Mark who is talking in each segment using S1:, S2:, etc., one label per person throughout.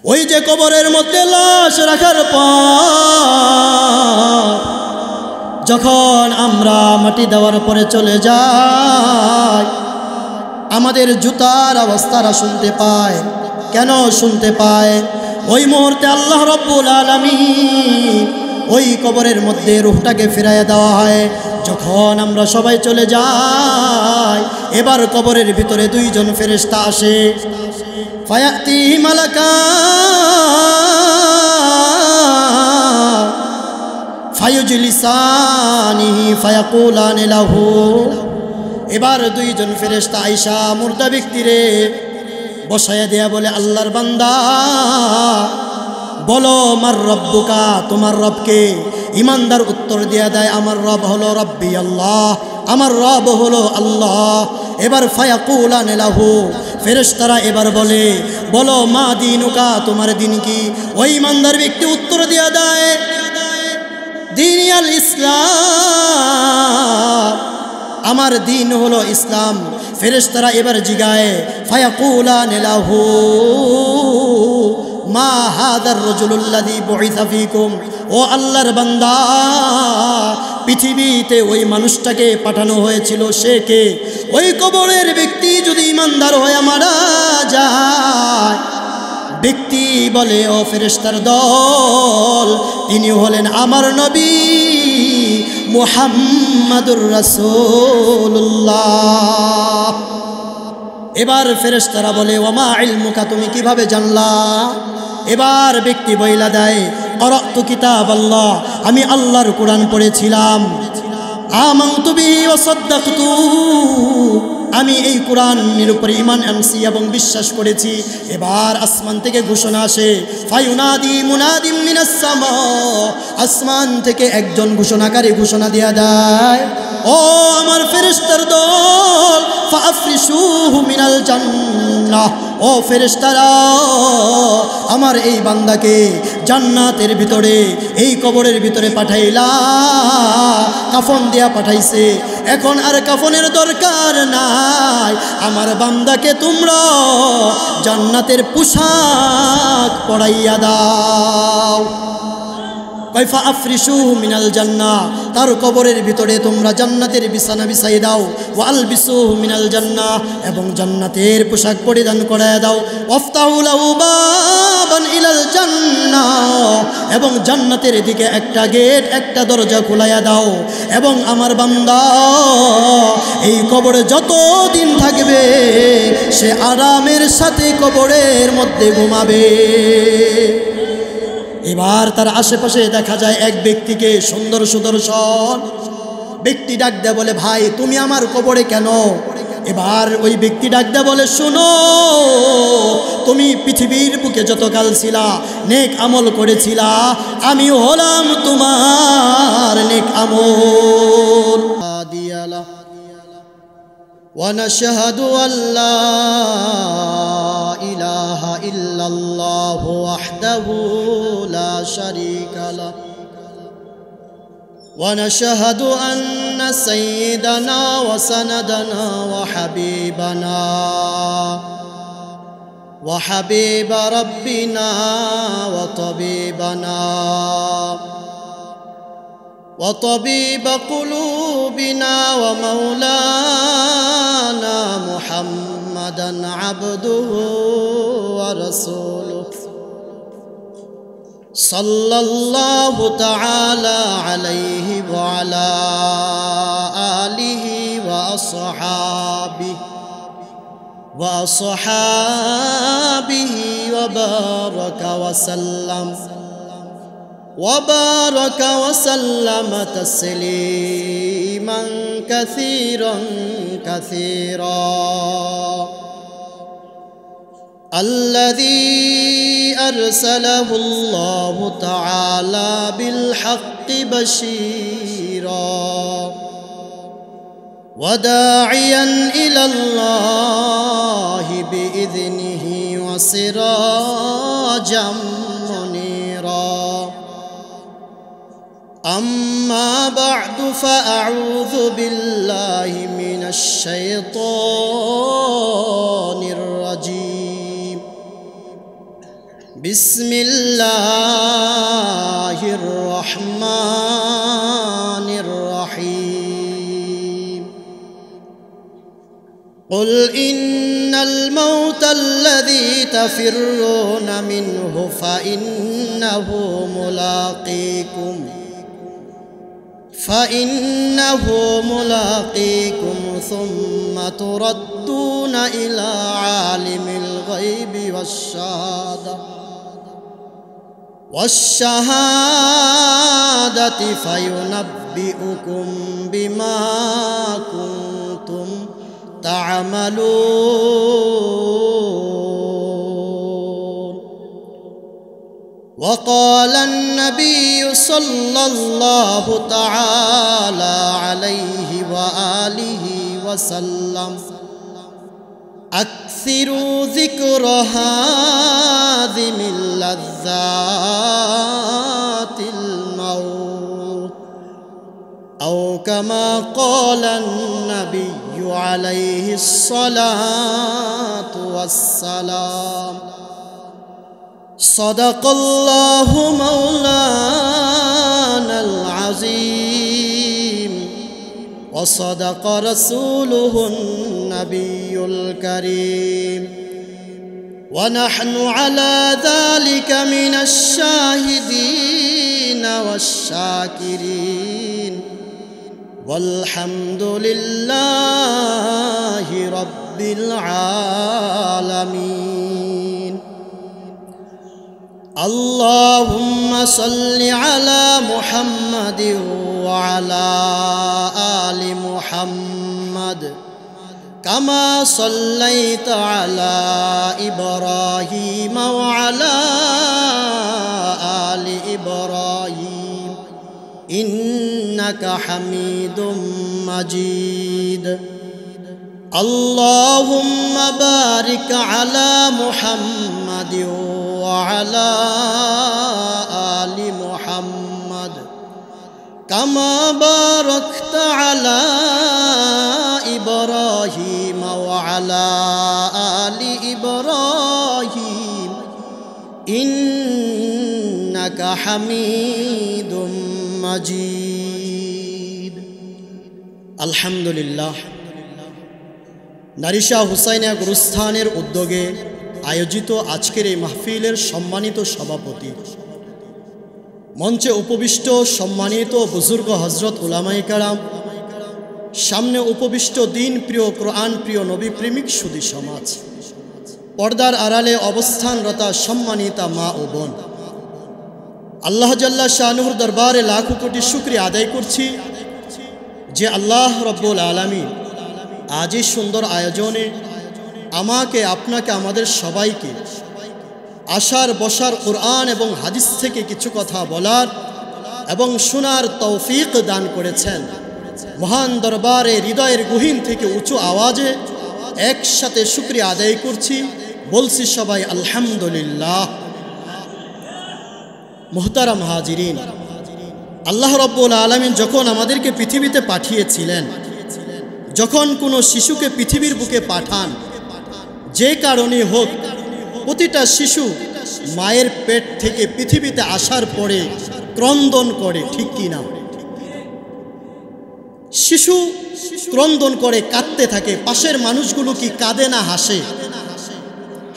S1: ওই যে কবরের মধ্যে লাশ রাখার পর যখন আমরা মাটি দেওয়ার পরে চলে যাই, আমাদের জুতার আওয়াজ তারা শুনতে পায়। কেন শুনতে পায়? ওই মুহূর্তে আল্লাহ রব্বুল আলামিন ওই কবরের মধ্যে রূহটাকে ফিরাইয়া দেওয়া হয়। যখন আমরা সবাই চলে যাই, এবার কবরের ভিতরে দুইজন ফেরেশতা আসে। ফায়াতি মালাকা ফায়ুজলিসানিহি ফায়াকুলানি লাহু। এবার দুইজন ফেরেশতা আইসা মুর্দা ব্যক্তিরে বসায়া দেয়া বলে, আল্লাহর বান্দা বলো মার রব্বুকা, তোমার রবকে? ইমানদার উত্তর দিয়া দেয়, আমার রব হলো রব্বি আল্লাহ, আমার রব হলো আল্লাহ। এবার ফায়াকুলানি লাহু, ফেরেশতারা এবার বলে, বলো মা দিনুকা, তোমার দিন কি? ওই ইমানদার ব্যক্তি উত্তর দিয়া দেয়, দিন আল ইসলাম, আমার দিন হলো ইসলাম। ফেরেশতারা এবার জিগায়, ফায়াকুলানি লাহু মা হাদার রাজুলুল্লাযী বুইসা ফীকুম, ও আল্লাহর বান্দা, পৃথিবীতে ওই মানুষটাকে পাঠানো হয়েছিল সে কে? ওই কবরের ব্যক্তি যদি ইমানদার হয়ে মারা যায়, ব্যক্তি বলে, ও ফেরেশতার দল, তিনি হলেন আমার নবী মুহাম্মাদুর রাসূলুল্লাহ। এবার ফেরেশতারা বলে, ওমা ইলমুকা, তুমি কিভাবে জানলা? এবার ব্যক্তি বইলা দেয়, ক্বরাতু কিতাবাল্লাহ, আমি আল্লাহর কোরআন পড়েছিলাম। আমানতু বিহি ওয়া সাদ্দাকতু, আমি এই কোরআনের উপরে ঈমান আনছি এবং বিশ্বাস করেছি। এবার আসমান থেকে ঘোষণা আসে, ফায়ুনাদি মুনাদিম মিনাস সামা, আসমান থেকে একজন ঘোষণাকারী ঘোষণা দিয়া দেয়, ও আমার ফেরেশতার দল, ফাআফরিশুহু মিনাল জান্নাহ, ও ফেরেশতারা, আমার এই বান্দাকে জান্নাতের ভিতরে, এই কবরের ভিতরে পাঠাইলা, কাফন দিয়া পাঠাইছে। এখন আর কাফনের দরকার নাই, আমার বান্দাকে তোমরা জান্নাতের পোশাক পরাইয়া দাও। কাইফা আফরিশুহু মিনাল জান্নাহ, তার কবরের ভিতরে তোমরা জান্নাতের বিছানা বিছাই দাও। ওয়া আলবিসুহু মিনাল জান্নাহ, এবং জান্নাতের পোশাক পরিধান করায় দাও। ওয়াফতাহু লাহু বাবান ইলাল জান্নাহ, এবং জান্নাতের দিকে একটা গেট, একটা দরজা খোলাইয়া দাও। এবং আমার বান্দা এই কবরে যত দিন থাকবে, সে আরামের সাথে কবরের মধ্যে ঘুমাবে। এবার তার আশেপাশে দেখা যায় এক ব্যক্তিকে, সুন্দর সুদর্শন ব্যক্তি ডাক দেয়, বলে, ভাই তুমি আমার কবরে কেন? এবার ওই ব্যক্তি ডাক দেয় বলে, শোনো, তুমি পৃথিবীর বুকে যতকাল ছিলা, নেক আমল করেছিলা, আমি হলাম তোমার নেক আমল। ونشهد أن لا إله إلا الله وحده لا شريك له ونشهد أن سيدنا وسندنا وحبيب ربنا وطبيب قلوبنا ومولانا محمدا عبده ورسوله صلى الله تعالى عليه وعلى آله وأصحابه وبارك وسلم تسليما كثيرا الذي أرسله الله تعالى بالحق بشيرا وداعيا إلى الله بإذنه وسراجا منيرا أما بعد فأعوذ بالله من الشيطان الرجيم বিসমিল্লাহির রহমানির রহিম قل إن الموت الذي تفرون منه فإنه ملاقيكم ثم تردون إلى عالم الغيب والشهادة فينبئكم بما كنتم تعملون. وقال النبي صلى الله تعالى عليه وآله وسلم أكثروا ذكر هادم اللذات الموت أو كما قال النبي عليه الصلاة والسلام. صدق الله مولانا العظيم وصدق رسوله النبي الكريم ونحن على ذلك من الشاهدين والشاكرين والحمد لله رب العالمين. اللهم صل على محمد وعلى آل محمد كما صليت على إبراهيم وعلى آل إبراهيم إنك حميد مجيد. اللهم بارك على محمد وعلى آل محمد كما باركت على إبراهيم وعلى آل إبراهيم إنك حميد مجيد. الحمد لله. নারিশা হুসাইনিয়া গুরুস্থানের উদ্যোগে আয়োজিত আজকের এই মাহফিলের সম্মানিত সভাপতি, মঞ্চে উপবিষ্ট সম্মানিত বুজুর্গ হজরত উলামায়ে কেরাম, সামনে উপবিষ্ট দিন প্রিয় কোরআন প্রিয় নবী প্রেমিক সুধী সমাজ, পর্দার আড়ালে অবস্থানরতা সম্মানিতা মা ও বোন, আল্লাহ জাল্লা শানুর দরবারে লাখো কোটি শুকরিয়া আদায় করছি যে আল্লাহ রব্বুল আলামিন আজ এই সুন্দর আয়োজনে আমাকে আপনাকে আমাদের সবাইকে আসার বসার কোরআন এবং হাদিস থেকে কিছু কথা বলার এবং শোনার তৌফিক দান করেছেন। মহান দরবারে হৃদয়ের গহীন থেকে উঁচু আওয়াজে একসাথে শুকরিয়া আদায় করছি, বলছি সবাই আলহামদুলিল্লাহ। মুহতারাম হাজিরিন, আল্লাহ রব্বুল আলামিন যখন আমাদেরকে পৃথিবীতে পাঠিয়েছিলেন, যখন কোনো শিশুকে পৃথিবীর বুকে পাঠান, যে কারণে হোক, প্রতিটা শিশু মায়ের পেট থেকে পৃথিবীতে আসার পরে ক্রন্দন করে, ঠিক কি না? শিশু ক্রন্দন করে, কাঁদতে থাকে। পাশের মানুষগুলো কি কাঁদে না হাসে?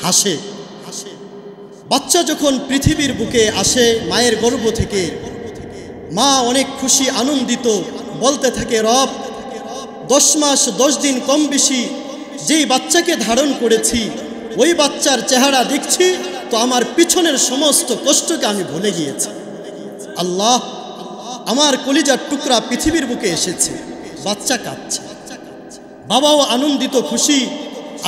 S1: হাসে। বাচ্চা যখন পৃথিবীর বুকে আসে মায়ের গর্ভ থেকে, মা অনেক খুশি আনন্দিত, বলতে থাকে রব 10 মাস 10 দিন কম বেশি যেই বাচ্চাকে ধারণ করেছি, ওই বাচ্চার চেহারা দেখছি তো আমার পিছনের সমস্ত কষ্টকে আমি ভুলে গিয়েছি। আল্লাহ, আমার কলিজার টুকরা পৃথিবীর বুকে এসেছে। বাচ্চা কাঁদছে, বাবাও আনন্দিত খুশি,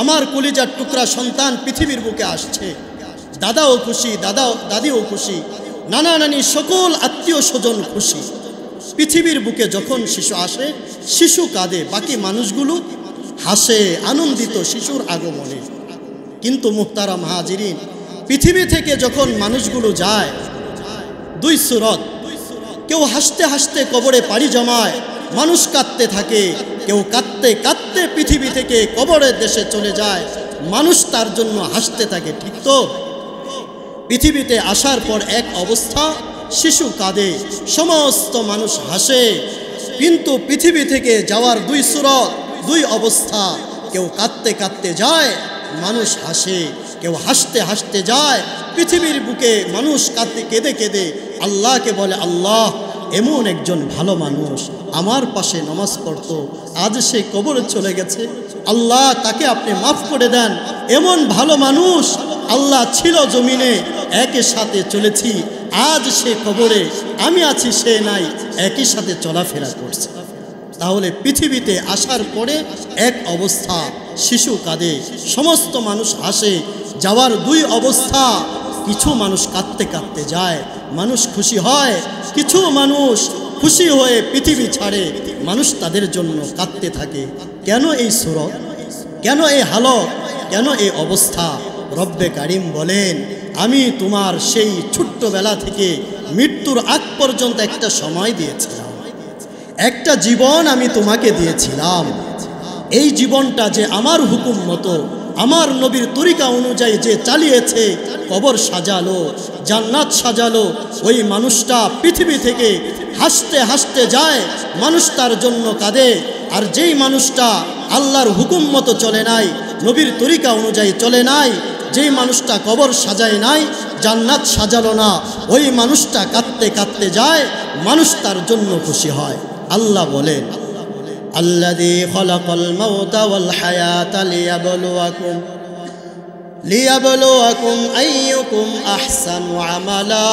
S1: আমার কলিজার টুকরা সন্তান পৃথিবীর বুকে আসছে। দাদাও খুশি, দাদিও খুশি, নানা নানি সকল আত্মীয় স্বজন খুশি। পৃথিবীর বুকে যখন শিশু আসে, শিশু কাঁদে, বাকি মানুষগুলো হাসে আনন্দিত শিশুর আগমনে। কিন্তু মুহতারাম হাজিরিন, পৃথিবী থেকে যখন মানুষগুলো যায়, দুই সুরত। কেউ হাসতে হাসতে কবরে পাড়ি জমায়, মানুষ কাঁদতে থাকে। কেউ কাঁদতে কাঁদতে পৃথিবী থেকে কবরের দেশে চলে যায়, মানুষ তার জন্য হাসতে থাকে, ঠিক তো? পৃথিবীতে আসার পর এক অবস্থা, শিশু কাঁদে, সমস্ত মানুষ হাসে। কিন্তু পৃথিবী থেকে যাওয়ার দুই সুরত, দুই অবস্থা। কেউ কাঁদতে কাঁদতে যায়, মানুষ হাসে। কেউ হাসতে হাসতে যায়। পৃথিবীর বুকে মানুষ কাঁদতে কেঁদে কেঁদে আল্লাহকে বলে, আল্লাহ, এমন একজন ভালো মানুষ আমার পাশে নামাজ পড়তো, আজ সে কবরে চলে গেছে, আল্লাহ তাকে আপনি মাফ করে দেন। এমন ভালো মানুষ আল্লাহ ছিল জমিনে, একই সাথে চলেছি, আজ সে কবরে, আমি আছি সে নাই, একই সাথে চলাফেরা করছে। তাহলে পৃথিবীতে আসার পরে এক অবস্থা, শিশু কাঁদে, সমস্ত মানুষ হাসে। যাওয়ার দুই অবস্থা, কিছু মানুষ কাঁদতে কাঁদতে যায়, মানুষ খুশি হয়। কিছু মানুষ খুশি হয়ে পৃথিবী ছাড়ে, মানুষ তাদের জন্য কাঁদতে থাকে। কেন এই সুরত, কেন এই হালত, কেন এই অবস্থা? রব্বে কারিম বলেন, আমি তোমার সেই ছোট্টবেলা থেকে মৃত্যুর আগ পর্যন্ত একটা সময় দিয়েছিলাম, একটা জীবন আমি তোমাকে দিয়েছিলাম। এই জীবনটা যে আমার হুকুম মতো, আমার নবীর তরিকা অনুযায়ী যে চালিয়েছে, কবর সাজালো, জান্নাত সাজালো, ওই মানুষটা পৃথিবী থেকে হাসতে হাসতে যায়, মানুষ তার জন্য কাঁদে। আর যেই মানুষটা আল্লাহর হুকুম মতো চলে নাই, নবীর তরিকা অনুযায়ী চলে নাই, যেই মানুষটা কবর সাজায় নাই, জান্নাত সাজালো না, ওই মানুষটা কাঁদতে কাঁদতে যায়, মানুষ তার জন্য খুশি হয়। আল্লাহ বলেন, আল্লাযী খালাকাল মাউতা ওয়াল হায়াতা লিয়াবলুয়াকুম আইয়ুকুম আহসানু আমালা।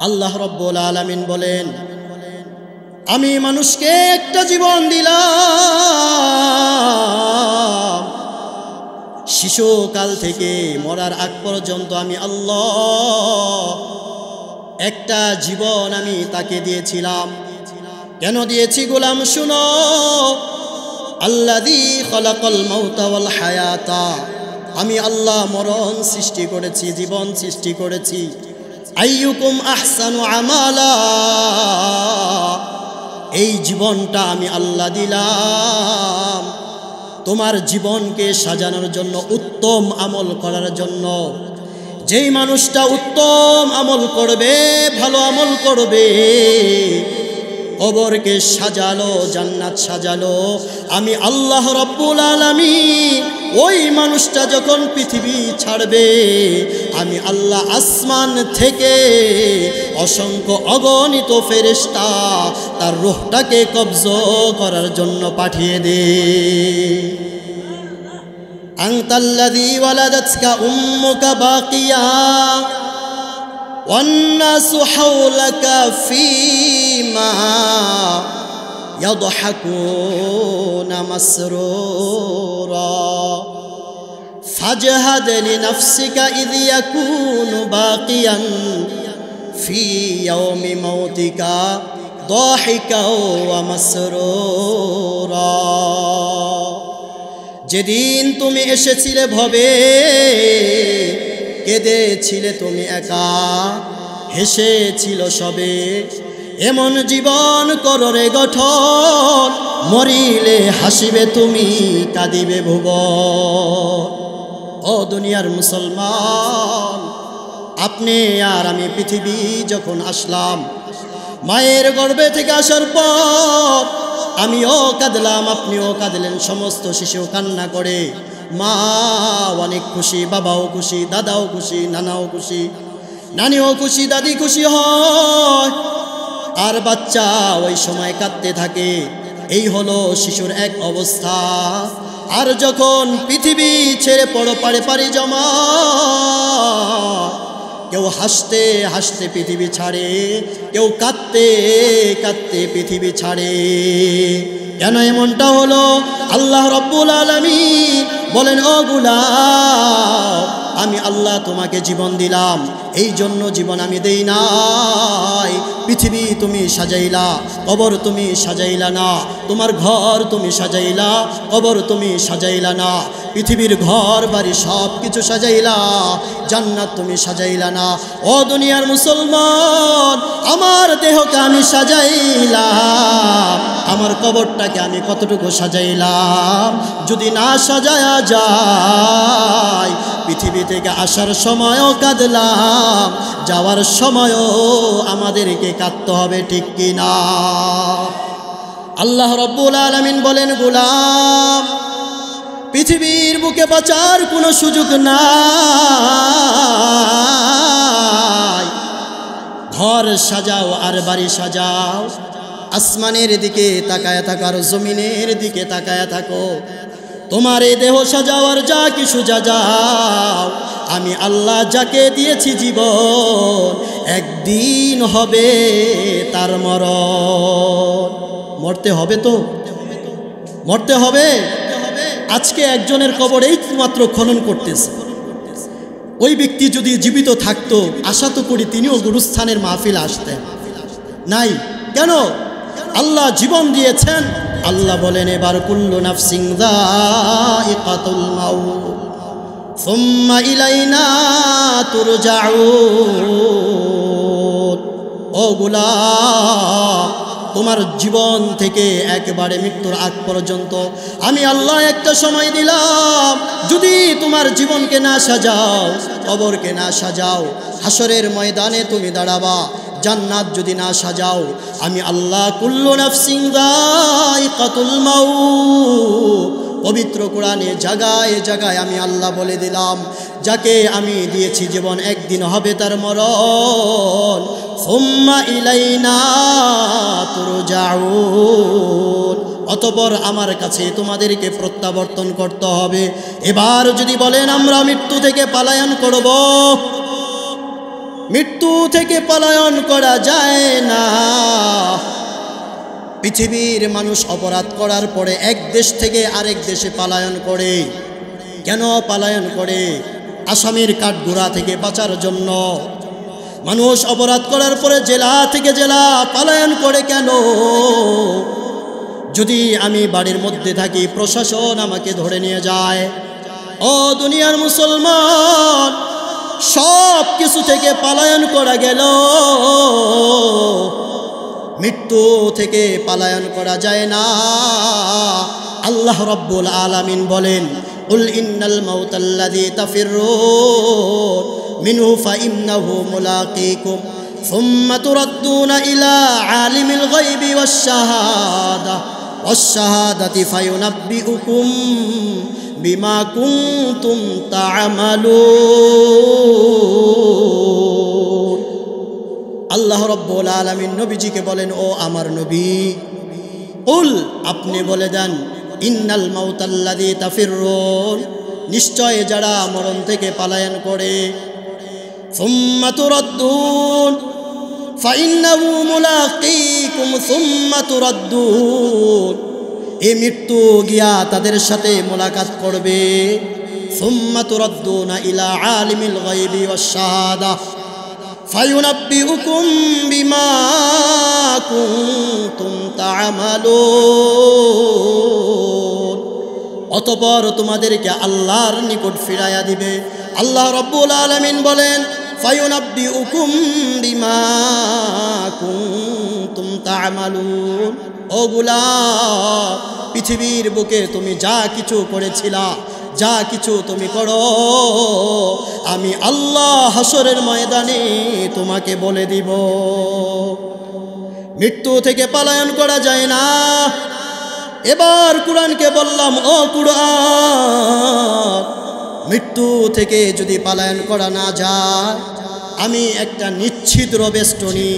S1: আল্লাহ রাব্বুল আলামিন বলেন, আমি মানুষকে একটা জীবন দিলাম, শিশুকাল থেকে মরার আগ পর্যন্ত আমি আল্লাহ একটা জীবন আমি তাকে দিয়েছিলাম। কেন দিয়েছি গোলাম শুনো, আল্লাযী খালাকাল মাউতা ওয়াল হায়াতা, আমি আল্লাহ মরণ সৃষ্টি করেছি, জীবন সৃষ্টি করেছি। আইয়ুকুম আহসানু আমালা, এই জীবনটা আমি আল্লাহ দিলাম তোমার জীবনকে সাজানোর জন্য, উত্তম আমল করার জন্য। যেই মানুষটা উত্তম আমল করবে, ভালো আমল করবে, কবরকে সাজালো, জান্নাত সাজালো, আমি আল্লাহ রাব্বুল আলামিন ওই মানুষটা যখন পৃথিবী ছাড়বে, আমি আল্লাহ আসমান থেকে অসংখ্য অগণিত ফেরেশতা তার রূহটাকে কবজা করার জন্য পাঠিয়ে দে। আনতাল্লাযী ওয়ালাদাতকা উম্মুকা বাকিয়া ওয়ান্নাসু হাওলাকা ফীমা ইয়াদহাকুনা মাসরুরা ফাজহাদ লিনাফসিকা ইয ইয়াকুনু বাকিয়ান ফী ইয়াওমি মাউতিকা দাহিকা ওয়া মাসরুরা। যেদিন তুমি এসেছিলে ভবে, কেঁদেছিলে তুমি একা, হেসেছিল সবে, এমন জীবন করো রে গঠন, মরিলে হাসিবে তুমি, কাঁদিবে ভুবন। ও দুনিয়ার মুসলমান, আপনি আর আমি পৃথিবী যখন আসলাম, মায়ের গর্ভে থেকে আসার পর আমিও কাঁদলাম, আপনিও কাঁদলেন, সমস্ত শিশু কান্না করে। মা অনেক খুশি, বাবাও খুশি, দাদাও খুশি, নানাও খুশি, নানিও খুশি, দাদি খুশি হয়, আর বাচ্চা ওই সময় কাঁদতে থাকে। এই হলো শিশুর এক অবস্থা। আর যখন পৃথিবী ছেড়ে পাড়ি জমা, কেউ হাসতে হাসতে পৃথিবী ছাড়ে, কেউ কাঁদতে কাঁদতে পৃথিবী ছাড়ে। কেন এমনটা হলো? আল্লাহ রাব্বুল আলামিন বলেন, ও গোলাম, আমি আল্লাহ তোমাকে জীবন দিলাম, এই জন্য জীবন আমি দেই নাই পৃথিবী তুমি সাজাইলা, কবর তুমি সাজাইলা না। তোমার ঘর তুমি সাজাইলা, কবর তুমি সাজাইলা না। পৃথিবীর ঘর বাড়ি সব কিছু সাজাইলা, জান্নাত তুমি সাজাইলা না। ও দুনিয়ার মুসলমান, আমার দেহকে আমি সাজাইলাম, আমার কবরটাকে আমি কতটুকু সাজাইলাম? যদি না সাজায়া যায়, পৃথিবী থেকে আসার সময়ও কাঁদলাম, যাওয়ার সময়ও আমাদেরকে কাঁদতে হবে, ঠিক কি না? আল্লাহ রাব্বুল আলামিন বলেন, গোলাম, পৃথিবীর বুকে বাঁচার কোনো সুযোগ নাই। ঘর সাজাও আর বাড়ি সাজাও, আসমানের দিকে তাকায় থাকো আর জমিনের দিকে তাকায় থাকো। তোমার এই দেহ সাজাও আর যা কিছু যাও, আমি আল্লাহ যাকে দিয়েছি জীবন, একদিন হবে তার মরণ। মরতে হবে তো, মরতে হবে। আজকে একজনের কবর এই মাত্র খনন করতেছে। ওই ব্যক্তি যদি জীবিত থাকতো, আশা তো করি তিনিও গুরুস্থানের মাহফিল আসতেন। নাই কেন? আল্লাহ জীবন দিয়েছেন। আল্লাহ বলেন, এবার কুল্লু নাফসিন যায়িকাতুল মাউত সুম্মা ইলাইনা তুরজাউন। ও গোলাম, তোমার জীবন থেকে একবারে মৃত্যুর আগ পর্যন্ত আমি আল্লাহ একটা সময় দিলাম। যদি তোমার জীবনকে না সাজাও, কবরকে না সাজাও, হাসরের ময়দানে তুমি দাঁড়াবা। জান্নাত যদি না সাজাও, আমি আল্লাহ কুল্লু নাফসিন যায়িকাতুল মাউত, পবিত্র কোরআনে জায়গায় জায়গায় আমি আল্লাহ বলে দিলাম, যাকে আমি দিয়েছি জীবন, একদিন হবে তার মরণ। সুম্মা ইলাইনা তুরজাউন, অতঃপর আমার কাছে তোমাদেরকে প্রত্যাবর্তন করতে হবে। এবার যদি বলেন আমরা মৃত্যু থেকে পলায়ন করব, মৃত্যু থেকে পলায়ন করা যায় না। পৃথিবীর মানুষ অপরাধ করার পরে এক দেশ থেকে আরেক দেশে পলায়ন করে। কেন পলায়ন করে? আসামির কাঠগড়া থেকে বাঁচার জন্য। মানুষ অপরাধ করার পরে জেলা থেকে জেলা পলায়ন করে কেন? যদি আমি বাড়ির মধ্যে থাকি, প্রশাসন আমাকে ধরে নিয়ে যায়। ও দুনিয়ার মুসলমান, সব কিছু থেকে পলায়ন করা গেল, মৃত্যু থেকে পলায়ন করা যায় না। আল্লাহ রাব্বুল আলামিন বলেন, কুল ইন্নাল মাউতাল্লাযী তাফিররুন মিনহু ফাইন্নাহু মুলাকীকুম সুম্মা তুরাদ্দুনা ইলা আলিমিল গায়বি ওয়াশ-শাহাদাতি ফায়ুনাব্বিউকুম বিমা কুনতুম তা'মালুন। আল্লাহ রাব্বুল আলামিন নবীজিকে বলেন, ও আমার নবী, কুল, আপনি বলে দেন, ইন্নাল মাউতাল্লাযী তাফিররুন, নিশ্চয় যারা মরণ থেকে পলায়ন করে, সুম্মা তুরাদ্দুন ফাইন্নাহু মুলাকীকুম সুম্মা তুরাদ্দুন, এই মৃত্যু গিয়া তাদের সাথে মোলাকাত করবে। সুম্মা তুরাদ্দুনা ইলা আলিমিল গায়বি ওয়াশ-শাহাদা ফায়ুনাব্বিউকুম বিমা কুনতুম তা'মালুন, অতঃপর তোমাদেরকে আল্লাহর নিকট ফিরাইয়া দিবে। আল্লাহ রাব্বুল আলামিন বলেন, ফায়ুনাব্বিউকুম বিমা কুনতুম তা'মালুন। ও গোলাম, পৃথিবীর বুকে তুমি যা কিছু করেছিলা, যা কিছু তুমি করো, আমি আল্লাহ হাসরের ময়দানে তোমাকে বলে দিব। মৃত্যু থেকে পলায়ন করা যায় না। এবার কোরআনকে বললাম, ও কোরআন, মৃত্যু থেকে যদি পলায়ন করা না যায়, আমি একটা নিচ্ছিদ্র বেষ্টনী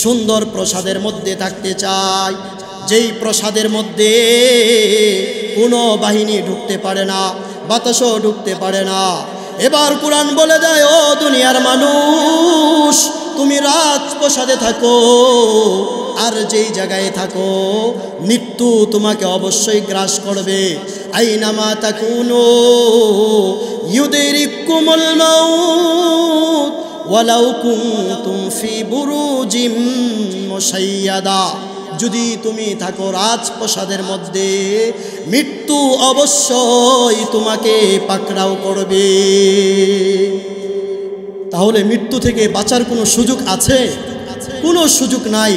S1: সুন্দর প্রসাদের মধ্যে থাকতে চাই, যেই প্রসাদের মধ্যে কোনো বাহিনী ঢুকতে পারে না, বাতাসও ঢুকতে পারে না। এবার কোরআন বলে দেয়, ও দুনিয়ার মানুষ, তুমি রাজপ্রাসাদে থাকো আর যেই জায়গায় থাকো, মৃত্যু তোমাকে অবশ্যই গ্রাস করবে। আইনামা তাকুনু ইউদরিকুমুল মাউত ওয়ালাউ কুনতুম ফি বুরুজিম মুশাইয়াদা, যদি তুমি থাকো রাজপ্রাসাদের মধ্যে, মৃত্যু অবশ্যই তোমাকে পাকড়াও করবে। তাহলে মৃত্যু থেকে বাঁচার কোনো সুযোগ আছে? কোনো সুযোগ নাই।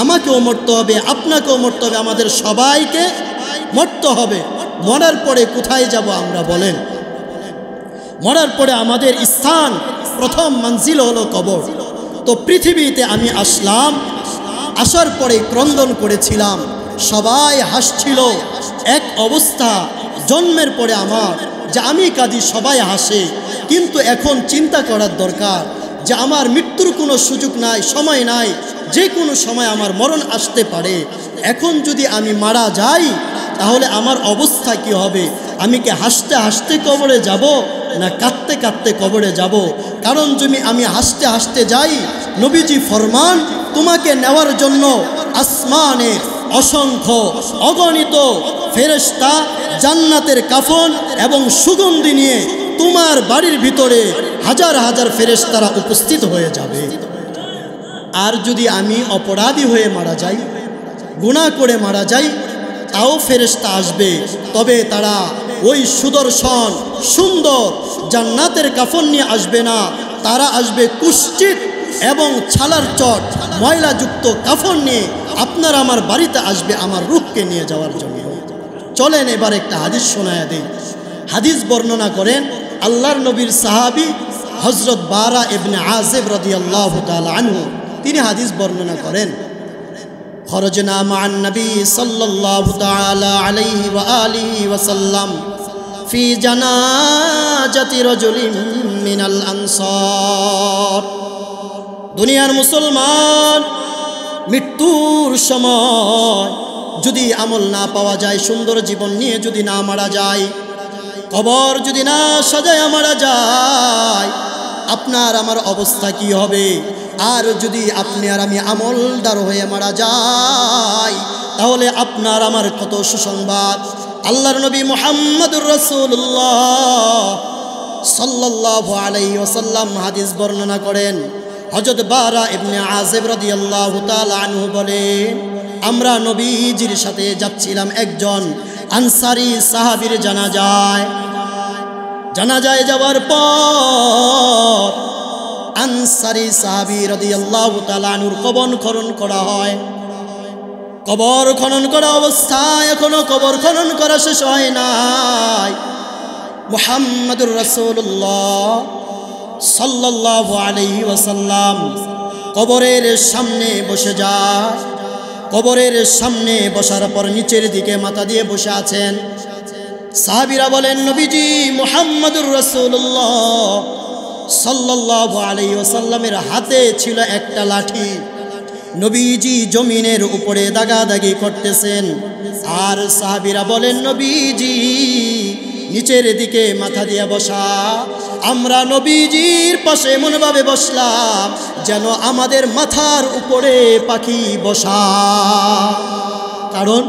S1: আমাকেও মরতে হবে, আপনাকেও মরতে হবে, আমাদের সবাইকে মরতে হবে। মরার পরে কোথায় যাব আমরা বলেন? মরার পরে আমাদের স্থান, প্রথম মঞ্জিল হলো কবর। তো পৃথিবীতে আমি আসলাম, আসার পরে ক্রন্দন করেছিলাম, সবাই হাসছিল। এক অবস্থা জন্মের পরে আমার যে আমি কাঁদি, সবাই হাসে। কিন্তু এখন চিন্তা করার দরকার যে আমার মৃত্যুর কোনো সুযোগ নাই, সময় নাই, যে কোনো সময় আমার মরণ আসতে পারে। এখন যদি আমি মারা যাই তাহলে আমার অবস্থা কি হবে? আমি কি হাসতে হাসতে কবরে যাব না কাঁদতে কাঁদতে কবরে যাব? কারণ যদি আমি হাসতে হাসতে যাই, নবীজি ফরমান, তোমাকে নেওয়ার জন্য আসমানে অসংখ্য অগণিত ফেরেশতা জান্নাতের কাফন এবং সুগন্ধি নিয়ে তোমার বাড়ির ভিতরে হাজার হাজার ফেরেশতারা উপস্থিত হয়ে যাবে। আর যদি আমি অপরাধী হয়ে মারা যাই, গুনাহ করে মারা যাই, তাও ফেরেশতা আসবে, তবে তারা ওই সুদর্শন সুন্দর জান্নাতের কাফন নিয়ে আসবে না। তারা আসবে কুশ্চিত এবং ছালার চট ময়লাযুক্ত কাফন নিয়ে আপনার আমার বাড়িতে আসবে আমার রূহকে নিয়ে যাওয়ার জন্য। চলেন এবার একটা হাদিস শোনায়া দেই। হাদিস বর্ণনা করেন আল্লাহর নবীর সাহাবী হযরত বারা ইবনে আযিব রাদিয়াল্লাহু তাআলা আনহু। তিনি হাদিস বর্ণনা করেন, খরজনা মা'আন নবী সাল্লাল্লাহু তাআলা আলাইহি ওয়া আলিহি ওয়া সাল্লাম ফি জানাজাতি রাজুলিন মিনাল আনসার। দুনিয়ার মুসলমান, মৃত্যুর সময় যদি আমল না পাওয়া যায়, সুন্দর জীবন নিয়ে যদি না মারা যায়, কবর যদি না সাজায় মারা যায়, আপনার আমার অবস্থা কি হবে? আর যদি আপনি আর আমি আমলদার হয়ে মারা যাই, তাহলে আপনার আমার কত সুসংবাদ। আল্লাহর নবী মুহাম্মদুর রাসূলুল্লাহ সাল্লাল্লাহু আলাইহি ওয়াসাল্লাম হাদিস বর্ণনা করেন। হযরত বারা ইবনে আযিব রাদিয়াল্লাহু তাআলা আনহু বলেন, আমরা নবীজির সাথে যাচ্ছিলাম একজন আনসারী সাহাবীর জানাজায় যাওয়ার পর আনসারী সাহাবী রাদিয়াল্লাহু তাআলা আনহুর কবর খনন করা হয়। কবর খনন করা অবস্থায় এখনো কবর খনন করা শেষ হয় নাই। মুহাম্মদুর রাসূলুল্লাহ সাল্লাল্লাহু আলাইহি ওয়াসাল্লাম কবরের সামনে বসে যায়। কবরের সামনে বসার পর নিচের দিকে মাথা দিয়ে বসে আছেন। সাহাবীরা বলেন, নবীজি মুহাম্মদুর রাসূলুল্লাহ সাল্লাল্লাহু আলাইহি ওয়াসাল্লামের হাতে ছিল একটা লাঠি। নবীজি জমিনের উপরে দাগাদাগি করতেছেন। আর সাহাবীরা বলেন, নবীজি নিচের দিকে মাথা দিয়ে বসা। আমরা নবীজির পাশে এমনভাবে বসলাম যেন আমাদের মাথার উপরে পাখি বসা। কারণ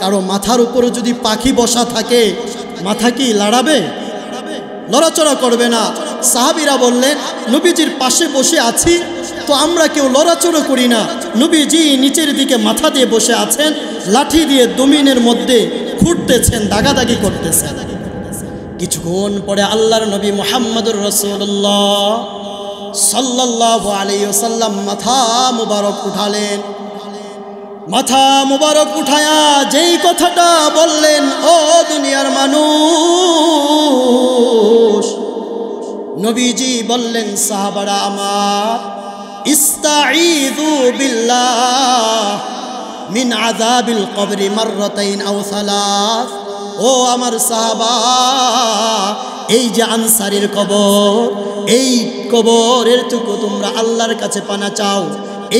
S1: কারো মাথার উপরে যদি পাখি বসা থাকে, মাথা কি লাড়াবে? লড়াচড়া করবে না। সাহাবীরা বললেন, নবীজির পাশে বসে আছি তো আমরা কেউ লড়াচড়া করি না। নবীজি নিচের দিকে মাথা দিয়ে বসে আছেন, লাঠি দিয়ে জমিনের মধ্যে খুঁড়তেছেন, দাগাদাগি করতেছেন। কিছুক্ষণ পরে আল্লাহর নবী মুহাম্মদুর রাসূলুল্লাহ সাল্লাল্লাহু আলাইহি ওয়াসাল্লাম মাথা মুবারক উঠালেন। মাথা মুবারক উঠায়া যেই কথাটা বললেন, ও দুনিয়ার মানুষ, নবীজি বললেন, সাহাবারা আমার, ইস্তাঈযু বিল্লাহ মিন আযাবিল কবরি মাররাতাইন আও সালাস। ও আমার সাহাবা, এই যে আনসারীর কবর, এই কবরের থেকে তোমরা আল্লাহর কাছে পানা চাও।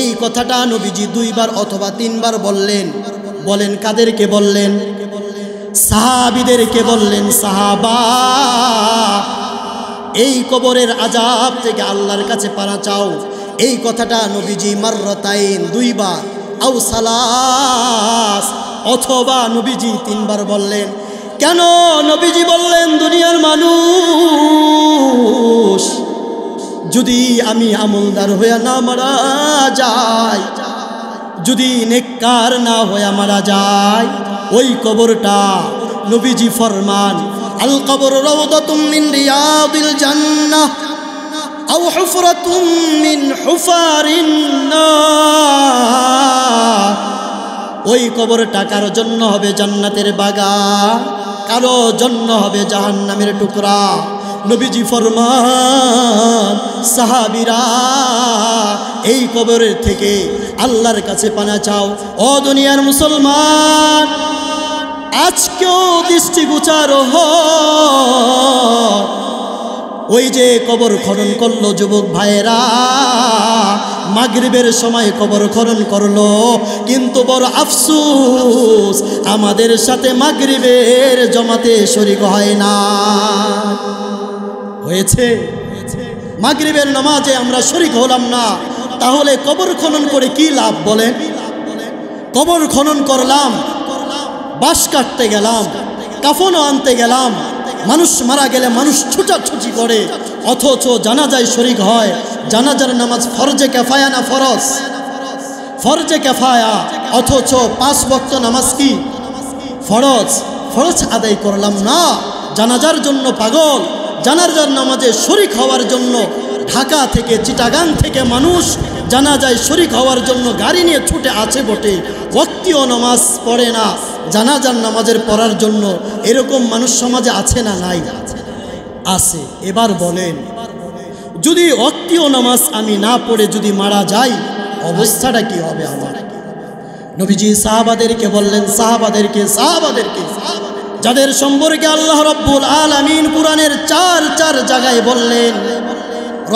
S1: এই কথাটা নবীজি 2 বার অথবা 3 বার বললেন। বলেন কাদেরকে বললেন? সাহাবীদেরকে বললেন, সাহাবা এই কবরের আযাব থেকে আল্লাহর কাছে পানা চাও। এই কথাটা নবীজি মাররাতাইন 2 বার, আও সালাস অথবা নবীজি 3 বার বললেন। কেন নবীজি বললেন? দুনিয়ার মানুষ, যদি আমি আমলদার হয়ে না মারা যাই, যদি নেককার না হয়ে মারা যায়, ওই কবরটা নবীজি ফরমান আল কবর রাউদাতুম মিন রিয়াদিল জান্নাহ আও হুফরাতুম মিন হুফারিন নার। ওই কবরটা কারো জন্য হবে জান্নাতের বাগান, কারো জন্য হবে জাহান্নামের টুকরা। নবীজি ফরমান সাহাবীরা এই কবরের থেকে আল্লাহর কাছে পানা চাও। ও দুনিয়ার মুসলমান, আজকেও দৃষ্টিগোচর হয় ওই যে কবর খনন করলো যুবক ভাইয়েরা, মাগরিবের সময় কবর খনন করলো, কিন্তু বড় আফসোস আমাদের সাথে মাগরিবের জমাতে শরীক হয় না। হয়েছে মাগরিবের নামাজে আমরা শরীক হলাম না, তাহলে কবর খনন করে কি লাভ বলেন? কবর খনন করলাম, বাঁশ কাটতে গেলাম, কাফনও আনতে গেলাম, মানুষ মারা গেলে মানুষ ছুটাছুটি করে, অথচ জানাজায় শরীক হয়। জানাজার নামাজ ফরজে কিফায়া না ফরজ? ফরজে কিফায়া, অথচ 5 ওয়াক্ত নামাজ কি ফরজ? ফরজ আদায় করলাম না, জানাজার জন্য পাগল, জানাজার নামাজে শরীক হওয়ার জন্য ঢাকা থেকে চিটাগাং থেকে মানুষ জানাজায় শরীক হওয়ার জন্য গাড়ি নিয়ে ছুটে আছে বটে, ওয়াক্তীয় নামাজ পড়ে না জানাজার নামাজের পড়ার জন্য। এরকম মানুষ সমাজে আছে না নাই? আছে। এবার বলেন, যদি ওয়াক্তীয় নামাজ আমি না পড়ে যদি মারা যাই, অবস্থাটা কি হবে আমার? নবীজি সাহাবাদেরকে বললেন, সাহাবাদেরকে যাদের সম্পর্কে আল্লাহ রাব্বুল আলামিন কুরআনের 4 জায়গায় বললেন